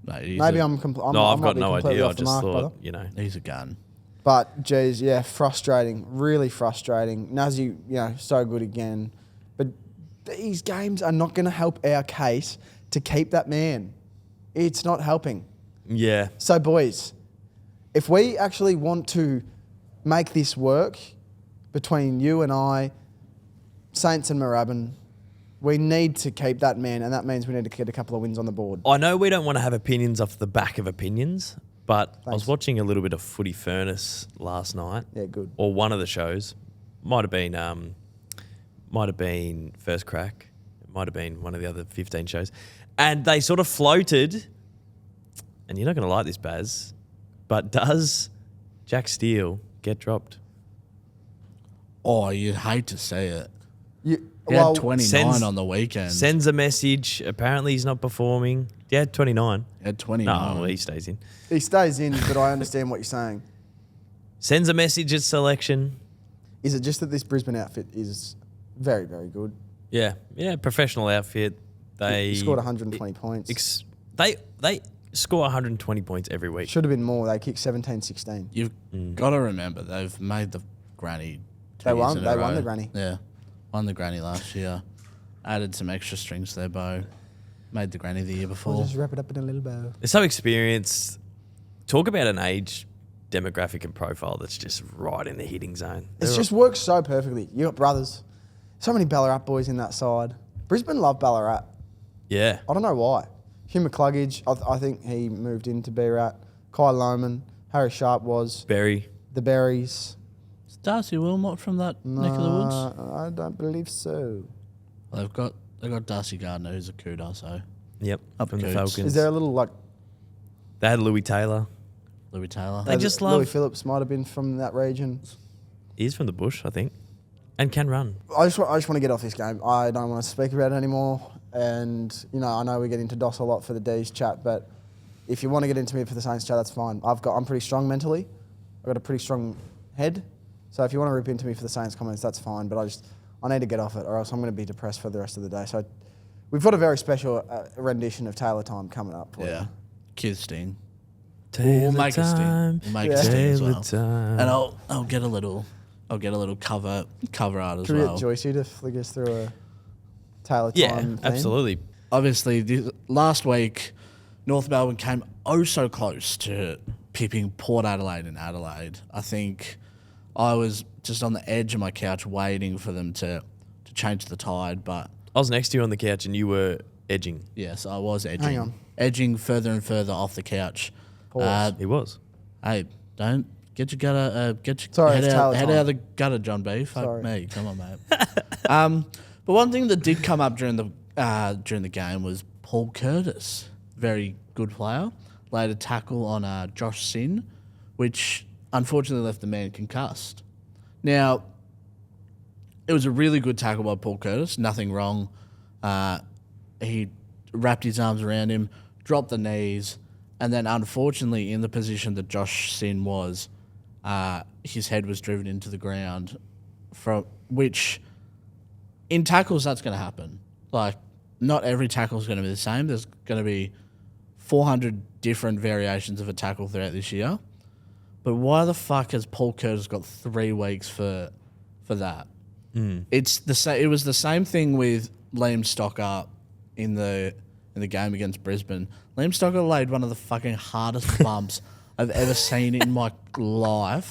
No, Maybe I'm completely. No, I've got no idea. I just thought, you know. He's a gun. But geez, yeah, frustrating. Really frustrating. Nazi, so good again. But these games are not going to help our case to keep that man. It's not helping. Yeah. So boys, if we actually want to make this work between you and I, Saints and Moorabbin, we need to keep that man, and that means we need to get a couple of wins on the board. I know we don't want to have opinions off the back of opinions, but I was Thanks. watching a little bit of Footy Furnace last night. Yeah, good. Or one of the shows. Might have been First Crack. might have been one of the other 15 shows. And they sort of floated, and you're not going to like this, Baz, but does Jack Steele get dropped? Oh, you'd hate to see it. He Well, had 29 on the weekend. Sends a message. Apparently he's not performing. Yeah, 29. He had 29. No, well, he stays in. he stays in, but I understand what you're saying. Sends a message at selection. Is it just that this Brisbane outfit is very, very good? Yeah, professional outfit. He scored 120 points. They score 120 points every week. Should have been more. They kicked 17-16. You've got to remember, they've made the granny. They won the granny. Yeah, won the granny last year. Added some extra strings to their bow. Made the granny the year before. We'll just wrap it up in a little bow. There's some experience. Talk about an age demographic and profile that's just right in the hitting zone. It just works so perfectly. You got brothers. So many Ballarat boys in that side. Brisbane love Ballarat. Yeah. I don't know why. Hugh McCluggage, I think he moved into Ballarat. Kai Loman, Harry Sharp was. Berry. The Berries. Is Darcy Wilmot from that neck of the woods? I don't believe so. Well, they've got Darcy Gardner, who's a cooter, so Yep. Up from the Coots. Falcons. Is there a little like They had Louis Taylor. Louis Taylor. They just Louis love. Phillips might have been from that region. He's from the bush, I think, and can run. I just want to get off this game. I don't want to speak about it anymore. And, I know we get into DOS a lot for the Dees chat, but if you want to get into me for the Saints chat, that's fine. I'm pretty strong mentally. I've got a pretty strong head. So if you want to rip into me for the Saints comments, that's fine. But I need to get off it or else I'm going to be depressed for the rest of the day. So we've got a very special rendition of Taylor Time coming up. Yeah. Kids sting. Taylor make a sting. time. We'll make a sting as well. Time. And I'll get a little cover art as Should we well. get Joycey to flick us through a Taylor Yeah, Time theme? absolutely. Obviously, last week, North Melbourne came so close to pipping Port Adelaide and Adelaide. I think I was just on the edge of my couch waiting for them to change the tide, but I was next to you on the couch and you were edging. yes, I was edging. Hang on. Edging further and further off the couch. Pause. He was. Hey, don't get your gutter, get your Sorry, head it's out, Taylor head time. out of the gutter, John B. Fuck Sorry. me, come on, mate. But one thing that did come up during the game was Paul Curtis, very good player, laid a tackle on Josh Sin, which unfortunately left the man concussed. Now, it was a really good tackle by Paul Curtis, nothing wrong. He wrapped his arms around him, dropped the knees, and then unfortunately in the position that Josh Sin was, his head was driven into the ground, from which in tackles that's going to happen. Like, not every tackle is going to be the same. There's going to be 400 different variations of a tackle throughout this year. But why the fuck has Paul Curtis got 3 weeks for that? It's it was the same thing with Liam Stocker in the game against Brisbane. Liam Stocker laid one of the fucking hardest bumps I've ever seen in my life.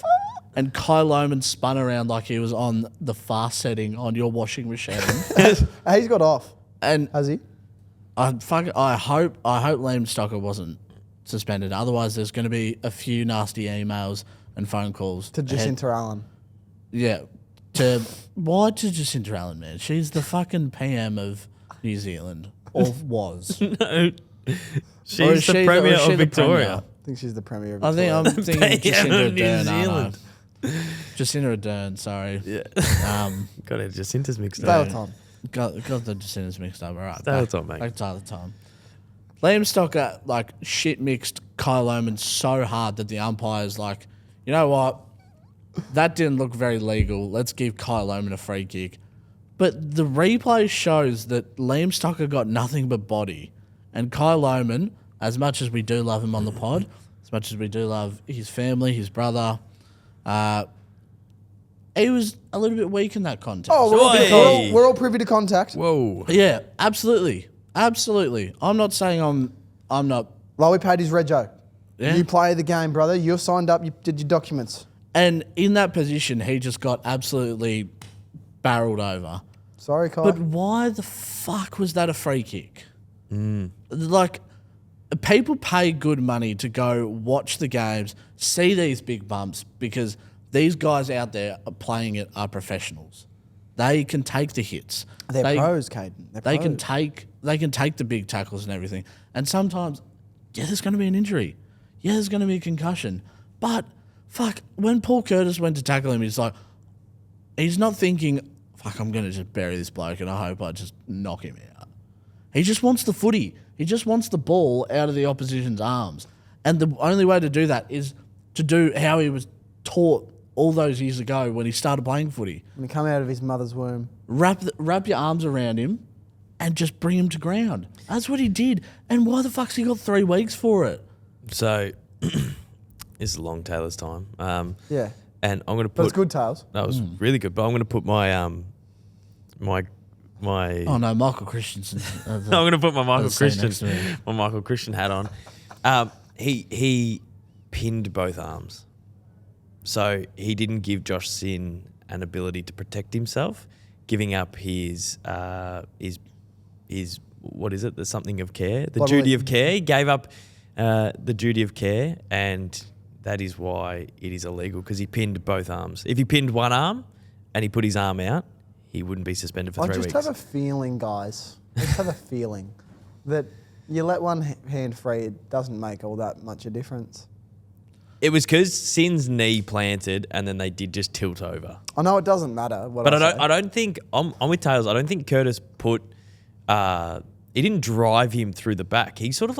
And Kai Loman spun around like he was on the fast setting on your washing machine. He's got off. And Has he? I hope Liam Stocker wasn't suspended. Otherwise, there's going to be a few nasty emails and phone calls To Jacinta Allen. Yeah. Why to Jacinta Allen, man? She's the fucking PM of New Zealand, or was. No. Or She's is the she Premier or is she of the Victoria. Premier? I think she's the Premier of I think Victoria. I'm thinking Jacinta of New Ardern. Zealand. Jacinta Ardern, sorry. Yeah. Got it. Jacinta's mixed Taylor up. Time. Got the Jacintas mixed up. All right. Taylor Tom, mate. Back to Taylor Tom. Liam Stocker, shit mixed Kai Loman so hard that the umpire's like, you know what? That didn't look very legal. Let's give Kai Loman a free kick. But the replay shows that Liam Stocker got nothing but body. And Kai Loman, as much as we do love him on the pod, as much as we do love his family, his brother, he was a little bit weak in that contest. Oh, Oi. we're all privy to contact. Whoa. Yeah, absolutely. Absolutely. I'm not saying I'm not. Lowy paid his rego. Yeah. You play the game, brother. You're signed up. You did your documents. And in that position, he just got absolutely barreled over. Sorry, Kai. But why the fuck was that a free kick? People pay good money to go watch the games, see these big bumps, because these guys out there are playing it are professionals. They can take the hits. They're pros, Caden. They can take the big tackles and everything. And sometimes, there's going to be an injury. Yeah, there's going to be a concussion. But fuck, when Paul Curtis went to tackle him, he's not thinking, fuck, I'm going to just bury this bloke and I hope I just knock him out. He just wants the footy. He just wants the ball out of the opposition's arms. And the only way to do that is to do how he was taught all those years ago when he started playing footy. When he come out of his mother's womb. Wrap your arms around him and just bring him to ground. That's what he did. And why the fuck's he got 3 weeks for it? So, this is a long Taylor's time. Yeah. And I'm going to put... But it's good, Tails. That was really good. But I'm going to put my... my Oh no, Michael Christensen. I'm going to put my Michael Christian hat on. He pinned both arms, so he didn't give Josh Sin an ability to protect himself, giving up his what is it? The something of care, the duty of care. He gave up the duty of care, and that is why it is illegal because he pinned both arms. If he pinned one arm and he put his arm out, he wouldn't be suspended for 3 weeks. I just have a feeling, guys. I just have a feeling that you let one hand free, it doesn't make all that much a difference. It was because Sin's knee planted and then they did just tilt over. I know it doesn't matter. I don't think I'm with Tails. I don't think Curtis put. He didn't drive him through the back. He sort of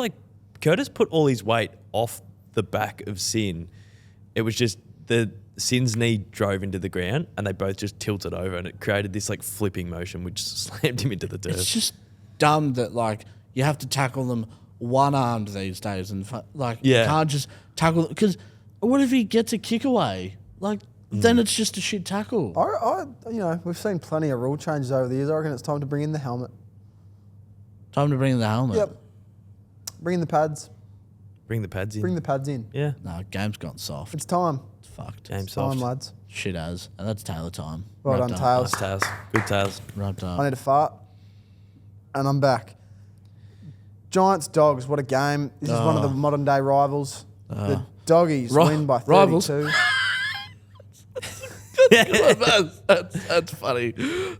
Curtis put all his weight off the back of Sin. It was just Sin's knee drove into the ground and they both just tilted over and it created this flipping motion which slammed him into the dirt. It's just dumb that you have to tackle them one-armed these days and you can't just tackle because what if he gets a kick away? Then it's just a shit tackle. We've seen plenty of rule changes over the years. I reckon it's time to bring in the helmet. Time to bring in the helmet? Yep. Bring in the pads. Bring the pads in. Bring the pads in. Yeah. No, game's gone soft. It's time. It's fucked. Game's Time, soft. lads. Shit as. And that's Taylor time. Well Wrapped done, up. Tails. Nice Tails. Good Tails. Wrapped up. I need a fart. And I'm back. Giants, Dogs, what a game. This is one of the modern day rivals. The Doggies win by 32. Rivals? that's funny.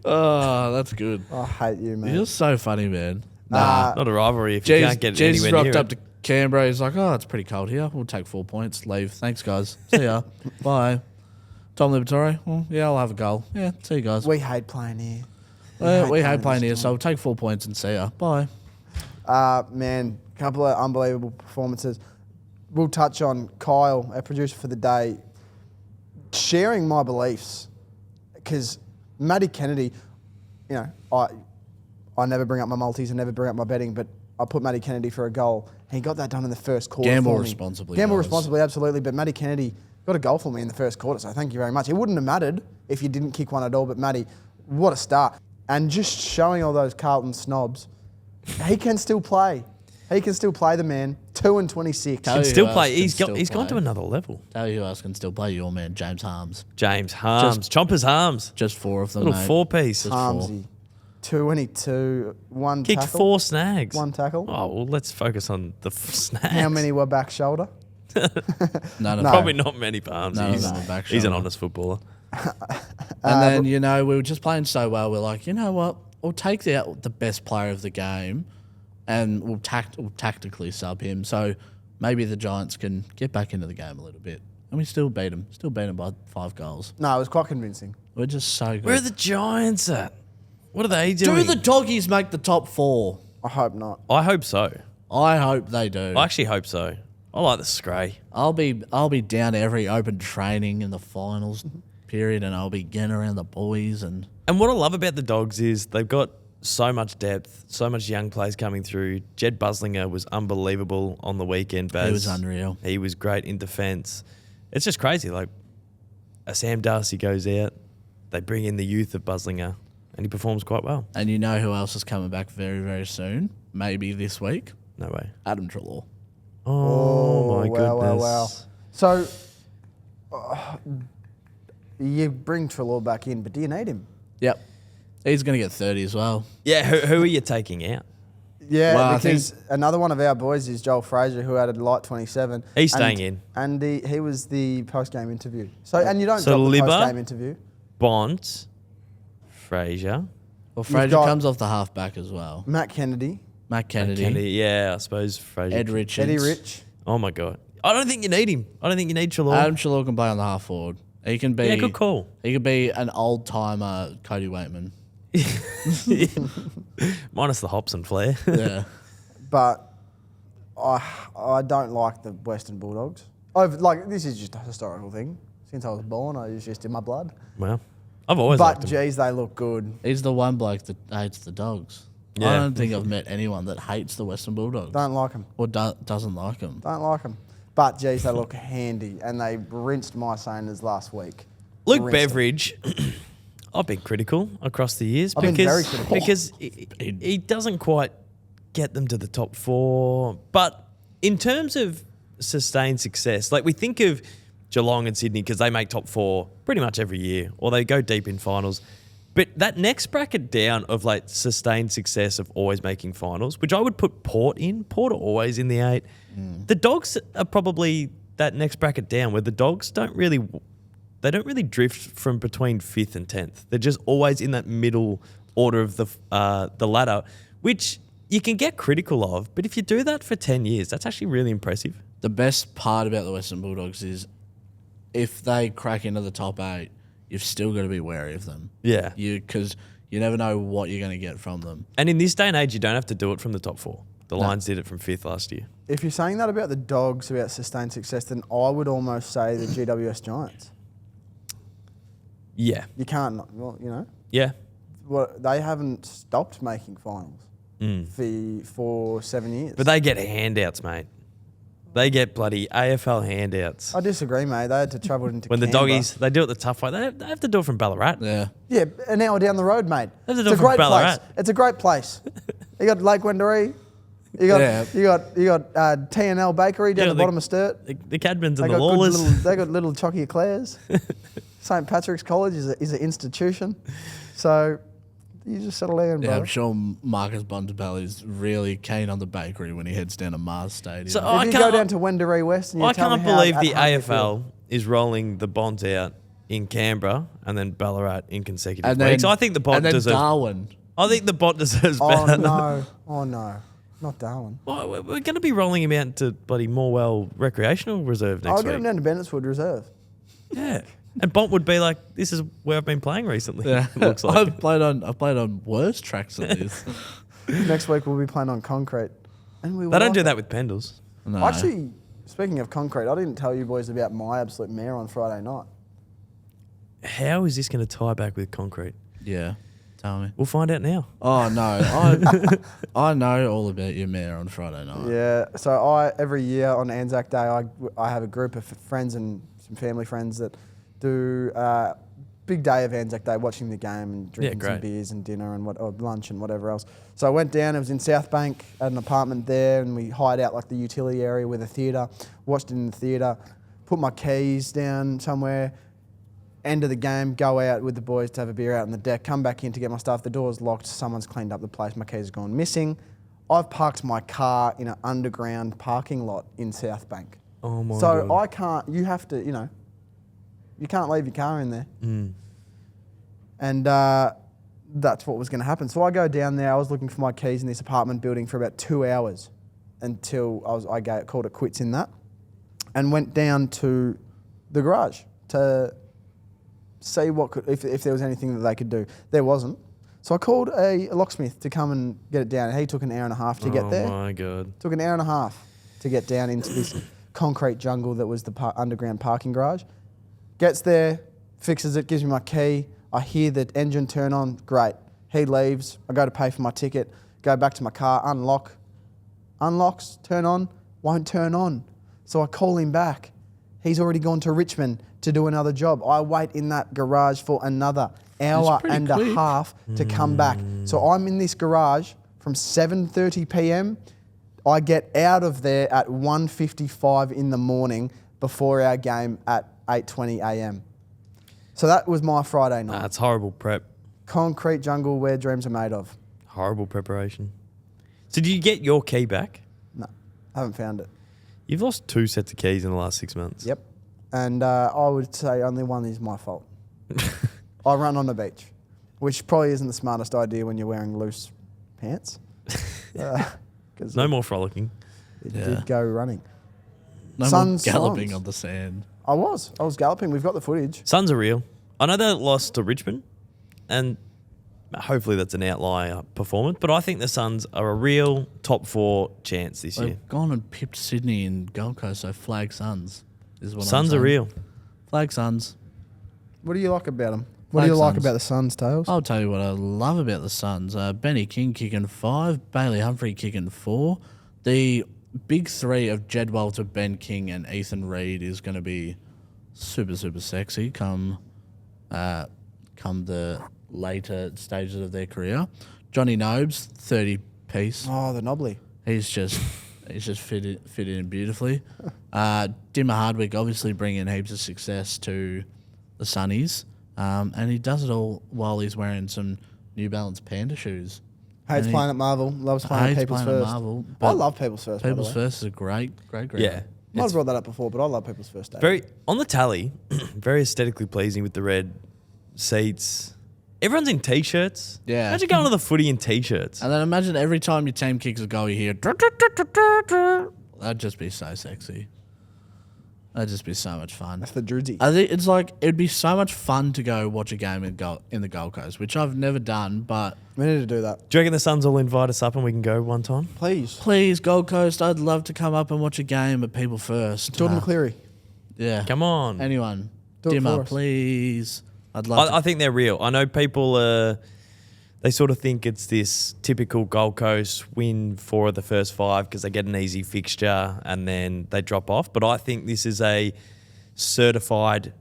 Oh, that's good. I hate you, man. You're so funny, man. Not a rivalry if you can't get Jez anywhere near rocked up it. to Canberra. He's like, oh, it's pretty cold here. We'll take 4 points. Leave. Thanks, guys. See ya. Bye. Tom Liberatore. Well, yeah, I'll have a goal. Yeah, see you guys. We hate playing here. We hate playing here, so we'll take 4 points and see ya. Bye. Man, couple of unbelievable performances. We'll touch on Kyle, our producer for the day, sharing my beliefs because Matty Kennedy, I never bring up my multis and never bring up my betting, but I put Matty Kennedy for a goal. He got that done in the first quarter. Gamble for me. responsibly. Gamble guys. responsibly, absolutely. But Matty Kennedy got a goal for me in the first quarter, so thank you very much. It wouldn't have mattered if you didn't kick one at all, but Matty, what a start. And just showing all those Carlton snobs, he can still play. He can still play, the man. 2 and 26. Tell Can you still who play. else can He's still gone to play. another level. Tell you who else can still play, your man, James Harms. James Harms. Chompers Harms. Just 4 of them, Little mate. 4-piece. Just 4. Harmsy. 22, one Kicked tackle. 4 snags. One tackle. Oh, well, let's focus on the snags. How many were back shoulder? None of No. Probably not many for Harms. None of them are back He's an shoulder. honest footballer. And then, we were just playing so well, we're like, you know what? We'll take the best player of the game and we'll tactically sub him. So maybe the Giants can get back into the game a little bit. And we still beat them. Still beat them by 5 goals. No, it was quite convincing. We're just so good. Where are the Giants at? What are they doing? Do the Doggies make the top 4? I hope not. I hope so. I hope they do. I actually hope so. I like the Scray. I'll be down to every open training in the finals period, and I'll be getting around the boys. And what I love about the Dogs is they've got so much depth, so much young players coming through. Jed Buslinger was unbelievable on the weekend, Baz. He was unreal. He was great in defence. It's just crazy. A Sam Darcy goes out, they bring in the youth of Buslinger, and he performs quite well. And you know who else is coming back very, very soon? Maybe this week? No way. Adam Treloar. Oh my goodness. Wow. So, you bring Treloar back in, but do you need him? Yep. He's going to get 30 as well. Yeah, who are you taking out? Yeah, Well, I because another one of our boys is Joel Fraser, who had a light 27. He's staying in. And he was the post-game interview. So, and you don't So drop the Libba? post-game interview. Bont, Well, You've Fraser got- comes off the half-back as well. Matt Kennedy, Matt Kennedy. Yeah, I suppose Fraser. Ed Richards. Eddie Rich. Oh my god. I don't think you need him. I don't think you need Chalor. Adam Chalor can play on the half forward. He can be. Yeah, good call. He could be an old timer, Cody Waitman. Minus the hops and flair. Yeah. But I don't like the Western Bulldogs. This is just a historical thing. Since I was born, it's just in my blood. Well, I've always liked But him. geez, they look good. He's the one bloke that hates the Dogs. I Yeah. don't think I've met anyone that hates the Western Bulldogs Don't like them. or doesn't like them. Don't like them. But geez, they look handy, and they rinsed my Sainers last week. Luke Rinsed 'em. Beveridge, I've been critical across the years I've been very critical. because he doesn't quite get them to the top four. But in terms of sustained success, like we think of Geelong and Sydney because they make top four pretty much every year, or they go deep in finals. But that next bracket down of like sustained success of always making finals, which I would put Port in. Port are always in the 8. The Dogs are probably that next bracket down where the Dogs don't really drift from between 5th and 10th. They're just always in that middle order of the ladder, which you can get critical of. But if you do that for 10 years, that's actually really impressive. The best part about the Western Bulldogs is if they crack into the top 8, you've still got to be wary of them. Yeah. Because you never know what you're going to get from them. And in this day and age, you don't have to do it from the top 4. The Lions did it from 5th last year. If you're saying that about the Dogs, about sustained success, then I would almost say the GWS Giants. Yeah. You can't, Yeah. they haven't stopped making finals for 7 years. But they get handouts, mate. They get bloody AFL handouts. I disagree, mate. They had to travel into When the Canberra. Doggies, they do it the tough way. They have to do it from Ballarat. Yeah. Yeah, an hour down the road, mate. That's a It's a different great Ballarat. place. It's a great place. You got Lake Wendouree. You got Yeah. T&L Bakery down Yeah, the bottom of Sturt. The Cadmans They and the got Lawlers. they got little Chocky Eclairs. St Patrick's College is an institution. So you just settle down, Yeah, bro. I'm sure Marcus Bontempelli is really keen on the bakery when he heads down to Mars Stadium. So If you go down to Wendouree West and you I tell can't me how believe at the home you AFL is rolling the Bont out in Canberra and then Ballarat in consecutive and then, weeks. I think the Bont and then deserves. Darwin. I think the Bont deserves feel. better. Oh no, not Darwin. Well, we're going to be rolling him out to bloody Morwell Recreational Reserve I'll next get him week. down to Bennettswood Reserve. Yeah, and Bont would be like, "This is where I've been playing recently." Yeah. It looks like. I've played on worse tracks than this. Next week we'll be playing on concrete, and we They don't like do it. that with Pendles. No. Actually, speaking of concrete, I didn't tell you boys about my absolute mare on Friday night. How is this going to tie back with concrete? Yeah. Tell me. We'll find out now. Oh, no. I know all about your mare on Friday night. Yeah, so every year on ANZAC Day, I have a group of friends and some family friends that do a big day of ANZAC Day, watching the game and drinking some great. beers and dinner and or lunch and whatever else. So I went down. It was in South Bank at an apartment there, and we hired out like the utility area with a theatre. Watched it in the theatre. Put my keys down somewhere. End of the game, go out with the boys to have a beer out on the deck, come back in to get my stuff. The door's locked, someone's cleaned up the place, my keys have gone missing. I've parked my car in an underground parking lot in South Bank. Oh my So God. I can't, you have to, you can't leave your car in there. And that's what was going to happen. So I go down there, I was looking for my keys in this apartment building for about 2 hours until I called it quits in that, and went down to the garage to see if there was anything that they could do. There wasn't. So I called a locksmith to come and get it down. He took an hour and a half to get there. Oh my God. Took an hour and a half to get down into this concrete jungle that was the underground parking garage. Gets there, fixes it, gives me my key. I hear the engine turn on. Great. He leaves. I go to pay for my ticket. Go back to my car. Unlocks. Turn on. Won't turn on. So I call him back. He's already gone to Richmond to do another job. I wait in that garage for another hour pretty and quick. a half to come back. So I'm in this garage from 7:30 p.m. I get out of there at 1:55 in the morning before our game at 8:20 a.m. So that was my Friday night. That's horrible prep. Concrete jungle where dreams are made of. Horrible preparation. So did you get your key back? No, haven't found it. You've lost 2 sets of keys in the last 6 months. Yep. And I would say only one is my fault. I run on the beach. which probably isn't the smartest idea when you're wearing loose pants. 'Cause No more frolicking. it did go running. No Suns, more galloping Swans. on the sand. I was galloping. We've got the footage. Suns are real. I know they lost to Richmond, and hopefully that's an outlier performance, but I think the Suns are a real top 4 chance this year. They've gone and pipped Sydney and Gold Coast, so flag Suns is what I'm Suns saying. are real. Flag Suns. What do you like about them? What Flag do you like Suns. about the Suns, Tails? I'll tell you what I love about the Suns. Benny King kicking 5, Bailey Humphrey kicking 4. The big 3 of Jed Walter, Ben King, and Ethan Reid is going to be super, super sexy come the later stages of their career. Johnny Nobes, 30 piece. Oh, the knobbly. He's just fit in beautifully. Dimmer Hardwick obviously bringing heaps of success to the Sunnies, and he does it all while he's wearing some New Balance Panda shoes. Hates And playing at Marvel. Loves playing at hates People's playing at First. Marvel, I but love People's First. People's by the way. First is a great ground. Yeah. Might have brought that up before, but I love People's First. Day. Very on the tally, very aesthetically pleasing with the red seats. Everyone's in t-shirts. Yeah. Imagine going to the footy in t-shirts. And then imagine every time your team kicks a goal, you hear. That'd just be so sexy. That'd just be so much fun. That's the Druzy. I think it's like it'd be so much fun to go watch a game in the Gold Coast, which I've never done. But We need to do that. Do you reckon the Suns will invite us up and we can go one time? Please. please, Gold Coast, I'd love to come up and watch a game at People First. Jordan McCleary. Yeah. Come on. Anyone. Do it for Dimmer, us. please. I'd love to. I think they're real. I know people, they sort of think it's this typical Gold Coast win 4 of the first 5 because they get an easy fixture and then they drop off. But I think this is a certified,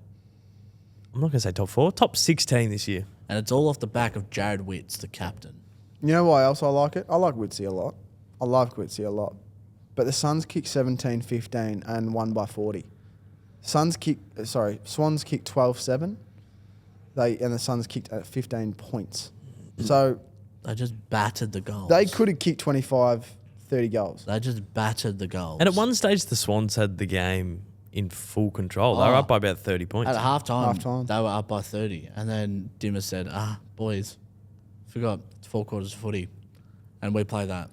I'm not going to say top 4, top 16 this year. And it's all off the back of Jared Witts, the captain. You know why else I like it? I like Witsy a lot. I love Witsy a lot. But the Suns kicked 17-15 and won by 40. Swans kicked 12-7. And the Suns kicked at 15 points. So They just battered the goals. they could have kicked 25, 30 goals. They just battered the goals. And at one stage, the Swans had the game in full control. They were up by about 30 points. At halftime, Halftime. they were up by 30. And then Dimmer said, boys, forgot it's 4 quarters of footy. And we play that.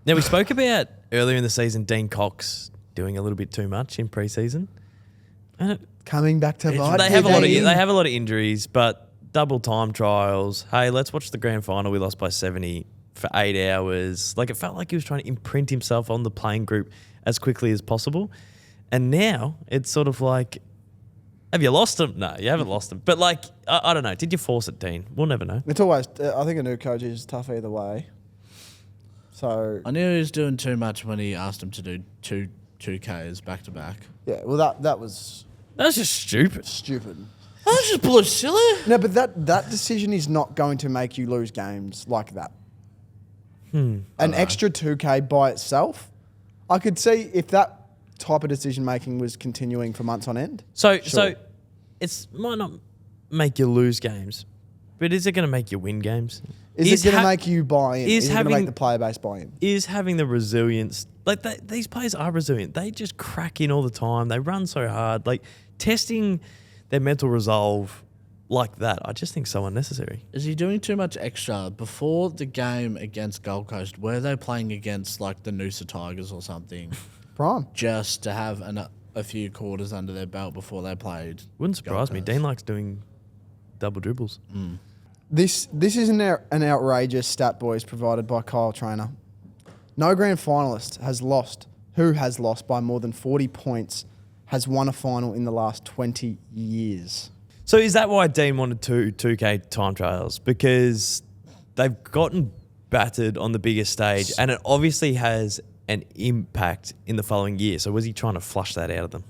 Now, we spoke about earlier in the season Dean Cox doing a little bit too much in pre-season. And Coming back to bite. they have a lot of injuries, but double time trials. Hey, let's watch the grand final. We lost by 70 for 8 hours. Like, it felt like he was trying to imprint himself on the playing group as quickly as possible. And now it's sort of like, have you lost him? No, you haven't lost him. But like, I don't know. Did you force it, Dean? We'll never know. It's always, I think a new coach is tough either way. So, I knew he was doing too much when he asked him to do two 2Ks back to back. yeah, well, that was That's just stupid. stupid. That's just bloody silly. No, but that decision is not going to make you lose games like that. An extra 2K by itself, I could see if that type of decision making was continuing for months on end. So Sure. it might not make you lose games, but is it going to make you win games? Is it going to make you buy in? is Is it going to having- make the player base buy in? Is having the resilience, like these players are resilient. They just crack in all the time. They run so hard. Like testing their mental resolve like that, I just think so unnecessary. Is he doing too much extra? Before the game against Gold Coast, were they playing against like the Noosa Tigers or something? Prime. Just to have a few quarters under their belt before they played. Wouldn't surprise me. Coast. Dean likes doing double dribbles. This is an outrageous stat, boys, provided by Kyle Trainer. No grand finalist has lost by more than 40 points has won a final in the last 20 years. So is that why Dean wanted 2K time trials? Because they've gotten battered on the biggest stage, and it obviously has an impact in the following year. So was he trying to flush that out of them?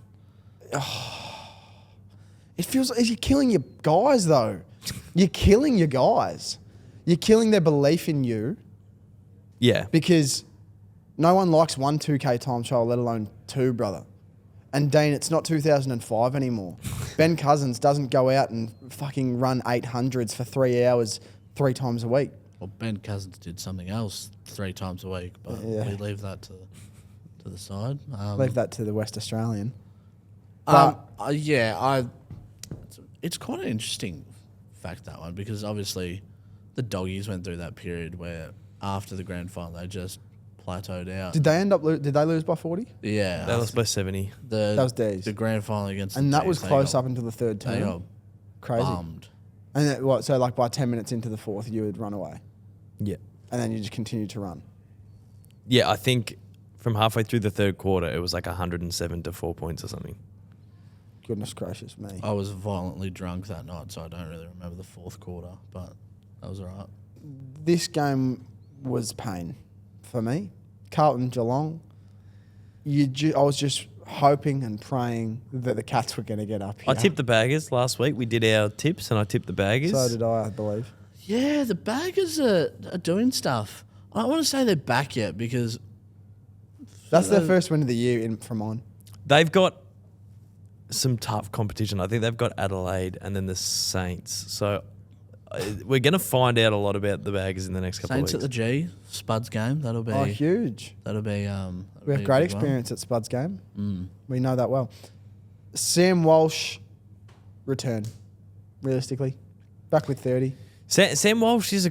It feels like you're killing your guys, though. You're killing your guys. You're killing their belief in you Yeah. because no one likes 1 2K time trial, let alone 2, brother. And Dean, it's not 2005 anymore. Ben Cousins doesn't go out and fucking run 800s for 3 hours 3 times a week. Well, Ben Cousins did something else 3 times a week, but Yeah. we leave that to the side. Leave that to the West Australian. It's quite an interesting fact, that one, because obviously the Doggies went through that period where after the grand final they just plateaued out. Did they end up? Did they lose by 40? Yeah, That was by 70. That was Dees. The grand final against And the that was Dees, close up until the third They term. got Crazy. bummed. And then, what? So like by 10 minutes into the fourth, you would run away, Yeah. and then you just continue to run. Yeah, I think from halfway through the third quarter, it was like 107 to 4 points or something. Goodness gracious me. I was violently drunk that night, so I don't really remember the fourth quarter, but that was all right. This game was pain for me. Carlton, Geelong. I was just hoping and praying that the Cats were going to get up here. I tipped the Baggers last week. We did our tips, and I tipped the Baggers. So did I believe. Yeah, the Baggers are doing stuff. I don't want to say they're back yet because That's their first win of the year from on. They've got some tough competition. I think they've got Adelaide and then the Saints. So we're going to find out a lot about the Baggers in the next couple Saints of at weeks. the G, Spuds game. That'll be Huge. That'll be. We have great experience at Spud's game. We know that well. Sam Walsh, return. Realistically, back with 30. Sam Walsh is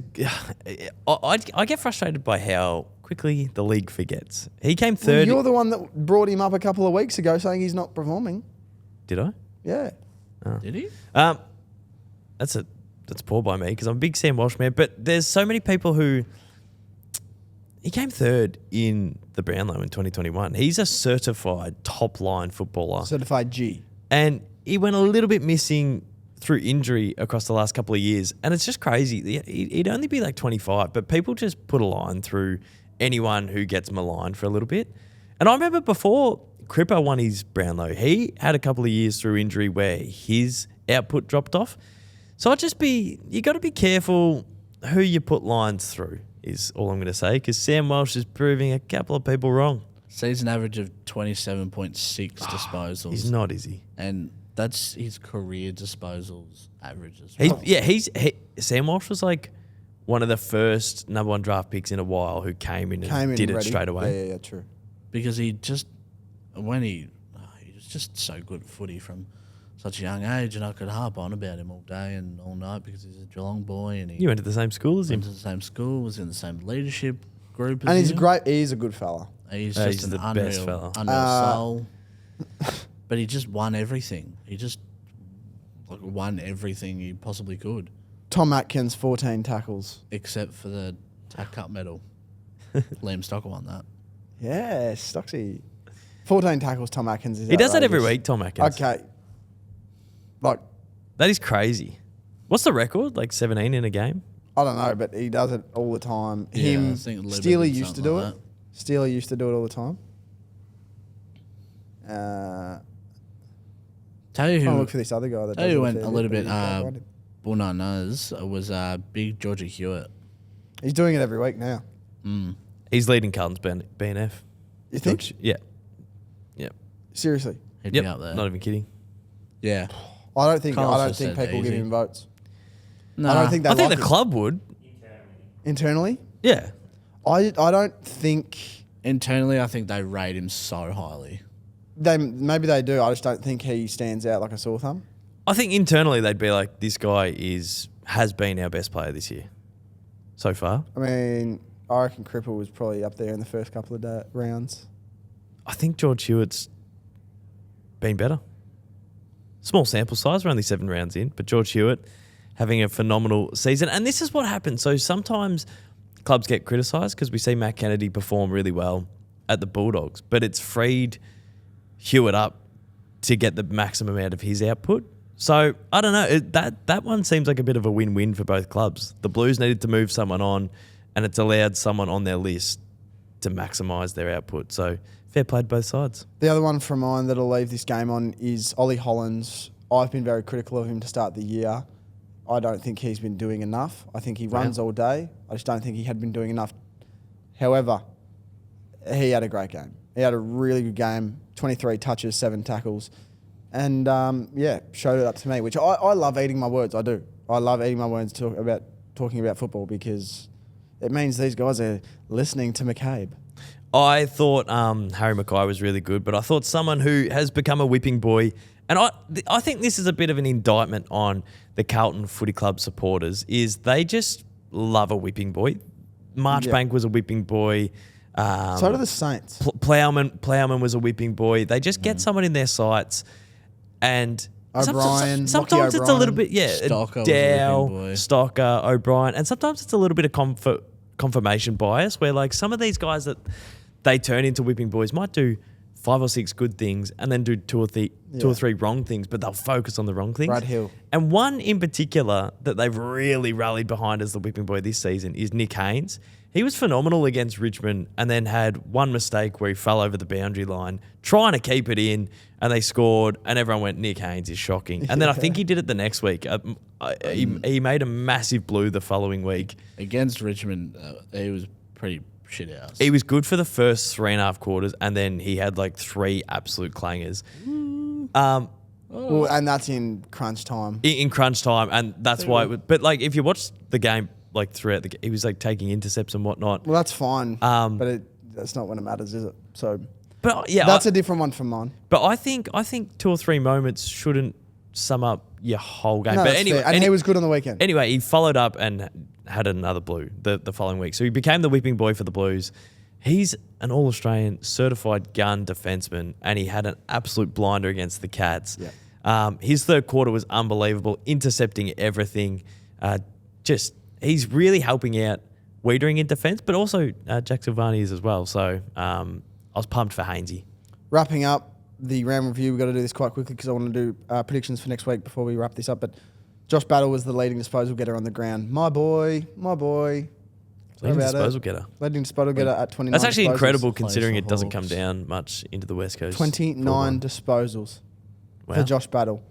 I get frustrated by how quickly the league forgets. He came Well, third. you're the one that brought him up a couple of weeks ago saying he's not performing. Did I? Yeah. Did he? That's poor by me because I'm a big Sam Walsh man. But there's so many people who he came third in the Brownlow in 2021. He's a certified top line footballer, Certified G. and he went a little bit missing through injury across the last couple of years. And it's just crazy. He'd only be like 25, but people just put a line through anyone who gets maligned for a little bit. And I remember before Cripper won his Brownlow, he had a couple of years through injury where his output dropped off. So you got to be careful who you put lines through is all I'm going to say, because Sam Walsh is proving a couple of people wrong. Season average of 27.6 disposals. He's not, is he? And that's his career disposals average as well. Sam Walsh was like one of the first number one draft picks in a while who came in and did it ready. straight away. Yeah, true. Because he was just so good at footy from such a young age, and I could harp on about him all day and all night because he's a Geelong boy and he You went to the same school as him. went to the same school, was in the same leadership group as And he's him. he's a good fella. He's He's just an the unreal, best fella. soul. But he just won everything. He just won everything he possibly could, Tom Atkins, 14 tackles. except for the TAC Cup medal. Liam Stocker won that. Yeah, Stocksy. 14 tackles, Tom Atkins is He does that every outrageous. week, Tom Atkins. Okay. Like, That is crazy. What's the record? Like 17 in a game? I don't know, but he does it all the time. Yeah, I think Libba Steele did used to something do like it. Steele used to do it all the time. Tell you Trying to who look for this other guy. That Tell does you it went fair a little but bit you can't find him. bull nose was big Georgia Hewitt. He's doing it every week now. He's leading Carlton's BNF. You think? Which- yeah. Yeah. Seriously? He'd Yep. be up there. Not even kidding. Yeah. I don't think Carlos just said people give easy. him votes. No, I don't think they I think like the him. club would. Internally? Yeah. I don't think internally, I think they rate him so highly. maybe they do. I just don't think he stands out like a sore thumb. I think internally they'd be like, this guy has been our best player this year so far. I mean, I reckon Cripple was probably up there in the first couple of rounds. I think George Hewitt's been better. Small sample size, we're only 7 rounds in, but George Hewitt having a phenomenal season. And this is what happens. So sometimes clubs get criticised because we see Matt Kennedy perform really well at the Bulldogs, but it's freed Hewitt up to get the maximum out of his output. So I don't know. That one seems like a bit of a win-win for both clubs. The Blues needed to move someone on, and it's allowed someone on their list to maximise their output. So fair play to both sides. The other one from mine that'll leave this game on is Ollie Hollands. I've been very critical of him to start the year. I don't think he's been doing enough. I think he runs all day. I just don't think he had been doing enough. However, he had a great game. He had a really good game, 23 touches, 7 tackles. And, showed it up to me, which I love eating my words. I do. I love eating my words talking about football because it means these guys are listening to McCabe. I thought Harry Mackay was really good, but I thought someone who has become a whipping boy, and I think this is a bit of an indictment on the Carlton Footy Club supporters, is they just love a whipping boy. Marchbank was a whipping boy. So do the Saints. Plowman was a whipping boy. They just get someone in their sights, and O'Brien, sometimes Lockie it's a little O'Brien. bit Stocker was a Dow, whipping boy. Stocker, O'Brien, and sometimes it's a little bit of confirmation bias where like some of these guys that they turn into whipping boys might do 5 or 6 good things and then do two or three wrong things, but they'll focus on the wrong things. Brad Hill. And one in particular that they've really rallied behind as the whipping boy this season is Nick Haynes. He was phenomenal against Richmond and then had one mistake where he fell over the boundary line trying to keep it in, and they scored, and everyone went, Nick Haynes is shocking. And then I think he did it the next week. He made a massive blue the following week. Against Richmond, he was pretty shit house. He was good for the first 3.5 quarters, and then he had like 3 absolute clangers. Well, and that's in crunch time. In crunch time, and that's why. But like, if you watch the game, like throughout he was like taking intercepts and whatnot. Well, that's fine, but that's not when it matters, is it? So, But yeah, that's a different one from mine. But I think 2 or 3 moments shouldn't sum up your whole game. No, But that's anyway, fair. And he was good on the weekend. Anyway, he followed up and had another blue the following week. So he became the whipping boy for the Blues. He's an All-Australian certified gun defenseman, and he had an absolute blinder against the Cats. Yeah. His third quarter was unbelievable, intercepting everything. He's really helping out Wiedering in defence, but also Jack Silvani is as well. So I was pumped for Hainsey. Wrapping up the round review, we've got to do this quite quickly because I want to do predictions for next week before we wrap this up. But Josh Battle was the leading disposal getter on the ground. My boy. Leading disposal getter. Leading disposal getter at 29 That's actually disposals. incredible considering for it doesn't Hawks. come down much into the West Coast. 29 disposals for Wow. Josh Battle.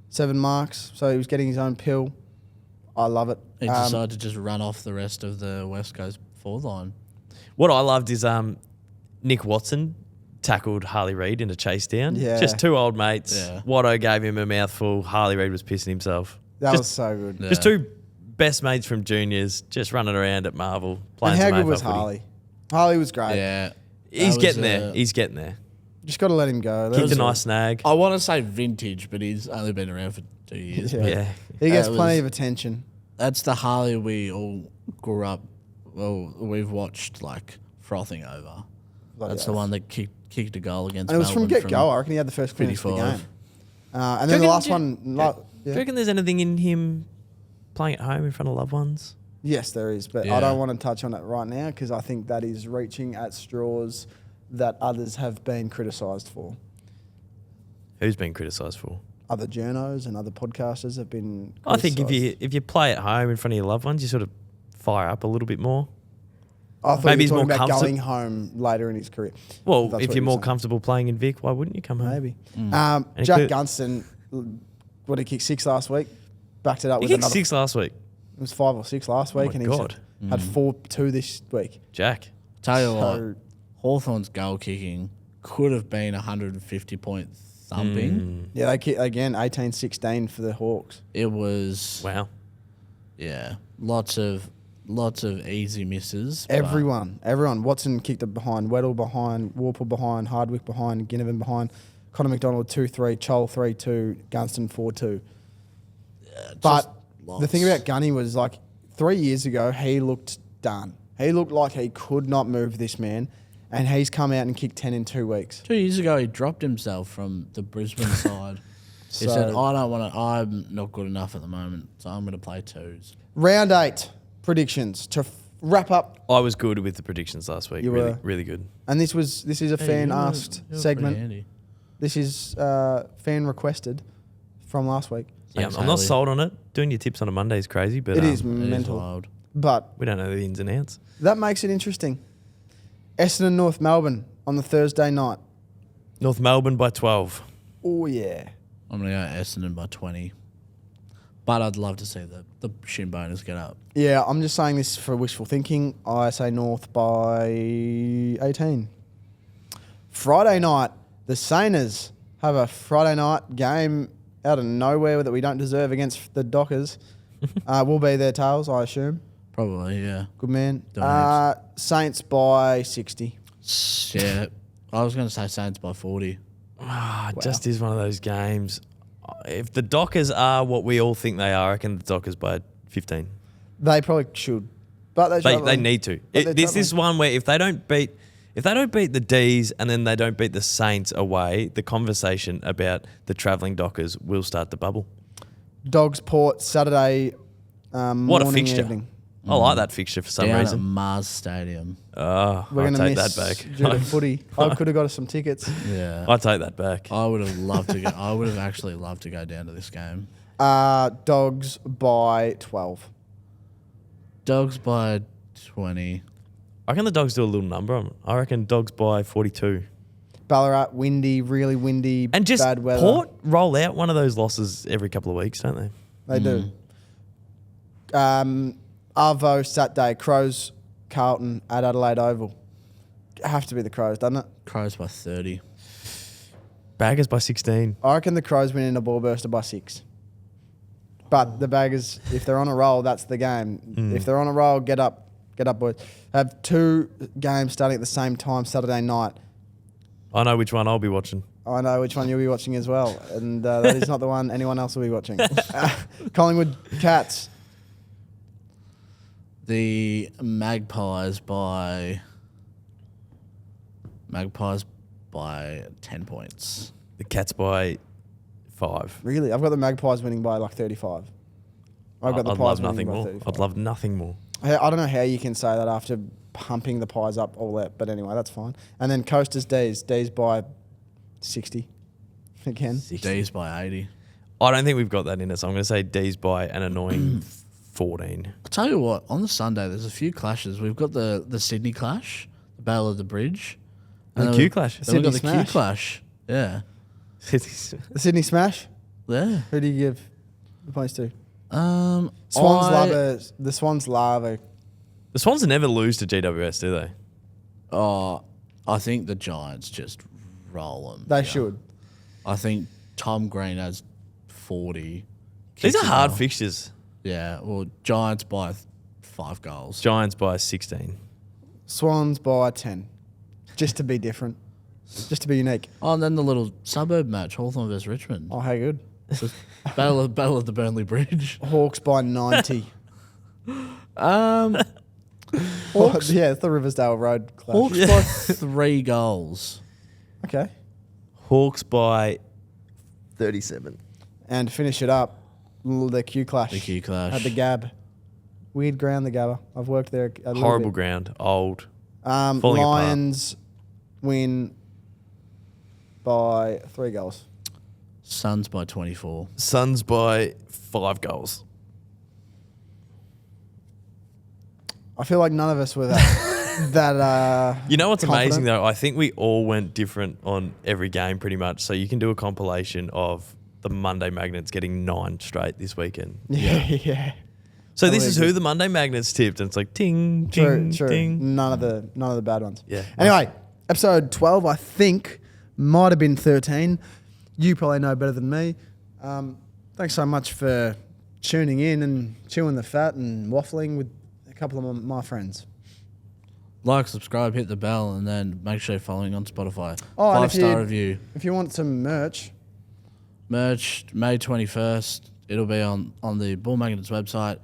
7 marks, so he was getting his own pill. I love it. He decided to just run off the rest of the West Coast forward line. What I loved is Nick Watson tackled Harley Reid in a chase down. Yeah. Just 2 old mates. Yeah. Watto gave him a mouthful. Harley Reid was pissing himself. That just, was so good. Yeah. Just 2 best mates from juniors just running around at Marvel. And Playing how some good AFL was footy. Harley? Harley was great. Yeah. He's That getting was, there. He's getting there. Just got to let him go. Kicked a nice snag. I want to say vintage, but he's only been around for 2 years. Yeah. Yeah. He gets That plenty was- of attention. That's the Harley we all grew up. Well, we've watched like frothing over. Bloody That's the oath. one that kicked a goal against. And it was from Melbourne get-go. I reckon he had the first clearance of the 55. game. And then the last one... Do you reckon there's anything in him playing at home in front of loved ones? Yes, there is, but I Yeah. don't want to touch on it right now because I think that is reaching at straws that others have been criticised for. Who's been criticised for? Other journos and other podcasters have been I think criticised. if you play at home in front of your loved ones, you sort of fire up a little bit more. I thought maybe you were he's talking more about comfortable- going home later in his career. Well, That's if what you're you more were saying. comfortable playing in Vic, why wouldn't you come home? Maybe. And Jack he could- Gunston, what did he kick 6 last week? Backed it up He with kicked another. 6 last week. It was 5 or 6 last week, my and God. he had 4-2 this week. Jack. Tell you So- what, Hawthorn's goal kicking could have been 150 point thumping. Yeah, they kicked again 18-16 for the Hawks. It was Wow. yeah, lots of easy misses. but Everyone. Watson kicked it behind. Weddle behind. Warple behind. Hardwick behind. Ginnivan behind. Connor McDonald 2-3. Chol 3-2. Gunston 4-2. But the thing about Gunny was like 3 years ago, he looked done. He looked like he could not move this man, and he's come out and kicked 10 in 2 weeks. 2 years ago, he dropped himself from the Brisbane side. He So- said, "I don't want to. I'm not good enough at the moment, so I'm going to play 2s." Round 8 predictions to wrap up, I was good with the predictions last week. You really, were. really good. and this is a fan asked segment. Handy. This is fan requested from last week. Yeah, Thanks, I'm not Haley. sold on it. Doing your tips on a Monday is crazy, but It is It is mental, wild. but we don't know the ins and outs. that makes it interesting. Essendon North Melbourne on the Thursday night. North Melbourne by 12. Oh yeah. I'm going to go Essendon by 20. But I'd love to see the shin boners get up. Yeah, I'm just saying this for wishful thinking. I say North by 18. Friday night, the Sainers have a Friday night game out of nowhere that we don't deserve against the Dockers. We'll be there, Tails, I assume. Probably, yeah. Good man. Don't Saints by 60. Yeah. I was going to say Saints by 40. It just is one of those games. If the Dockers are what we all think they are, I reckon the Dockers by 15. They probably should, but They need to. This is one where if they don't beat the Dees and then they don't beat the Saints away, the conversation about the travelling Dockers will start to bubble. Dogs Port Saturday. What a morning, fixture! evening. I like that fixture for some Down reason. at Mars Stadium. Oh, We're I'll going to take miss that back. due to footy. I could have got us some tickets. Yeah. I'll take that back. I would have loved to go. I would have actually loved to go down to this game. Dogs by 12. Dogs by 20. I reckon the Dogs do a little number on it. I reckon Dogs by 42. Ballarat, windy, really windy, And just bad weather. Port roll out one of those losses every couple of weeks, don't they? They do. Arvo Saturday, Crows, Carlton at Adelaide Oval. Have to be the Crows, doesn't it? Crows by 30. Baggers by 16. I reckon the Crows win in a ball burster by 6. But the Baggers, if they're on a roll, that's the game. If they're on a roll, get up, boys. Have 2 games starting at the same time Saturday night. I know which one I'll be watching. I know which one you'll be watching as well, and that is not the one anyone else will be watching. Collingwood Cats. The Magpies by 10 points. The Cats by 5. Really? I've got the Magpies winning by like 35. I've got the I'd Pies love nothing winning by more. 35. I'd love nothing more. I don't know how you can say that after pumping the Pies up all that, but anyway, that's fine. And then Coasters Dees by 60 again. Dees by 80. I don't think we've got that in us. I'm going to say D's by an annoying 14. I'll tell you what, on the Sunday, there's a few clashes. We've got the Sydney clash, the Battle of the Bridge. And the then Q we- clash. Then we've got the Sydney Q Smash. clash. Yeah. The Sydney Smash. Yeah. Who do you give the points to? Swans The Swans love The Swans never lose to GWS, do they? Oh, I think the Giants just roll them. They should. I think Tom Green has 40. These kicks are a hard goal. fixtures. Yeah, well, Giants by 5 goals. Giants by 16. Swans by 10. Just to be different. Just to be unique. Oh, and then the little suburb match, Hawthorn versus Richmond. Oh, how good. Battle of the Burnley Bridge. Hawks by 90. Hawks, Yeah, it's the Riversdale Road clash. Hawks by 3 goals. Okay. Hawks by 37. And to finish it up, the Q clash. The Q clash. At the Gab. Weird ground, the Gabba. I've worked there a little Horrible bit. ground. Old. Falling Falling apart. Lions win by 3 goals. Suns by 24. Suns by 5 goals. I feel like none of us were that. You know what's confident. amazing though? I think we all went different on every game pretty much. So you can do a compilation of the Monday Magnets getting 9 straight this weekend. Yeah. So this is Totally who the Monday Magnets tipped, and it's like ting, ting, True. ting. None of the bad ones. Yeah. Anyway, episode 12, I think, might have been 13. You probably know better than me. Thanks so much for tuning in and chewing the fat and waffling with a couple of my friends. Like, subscribe, hit the bell, and then make sure you're following on Spotify. Oh, and if 5-star you- review. If you want some merch, Merch, May 21st. It'll be on the Bull Magnets website.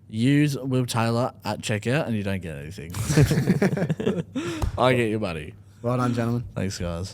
Use Will Taylor at checkout and you don't get anything. I get your money. well done, gentlemen. Thanks, guys.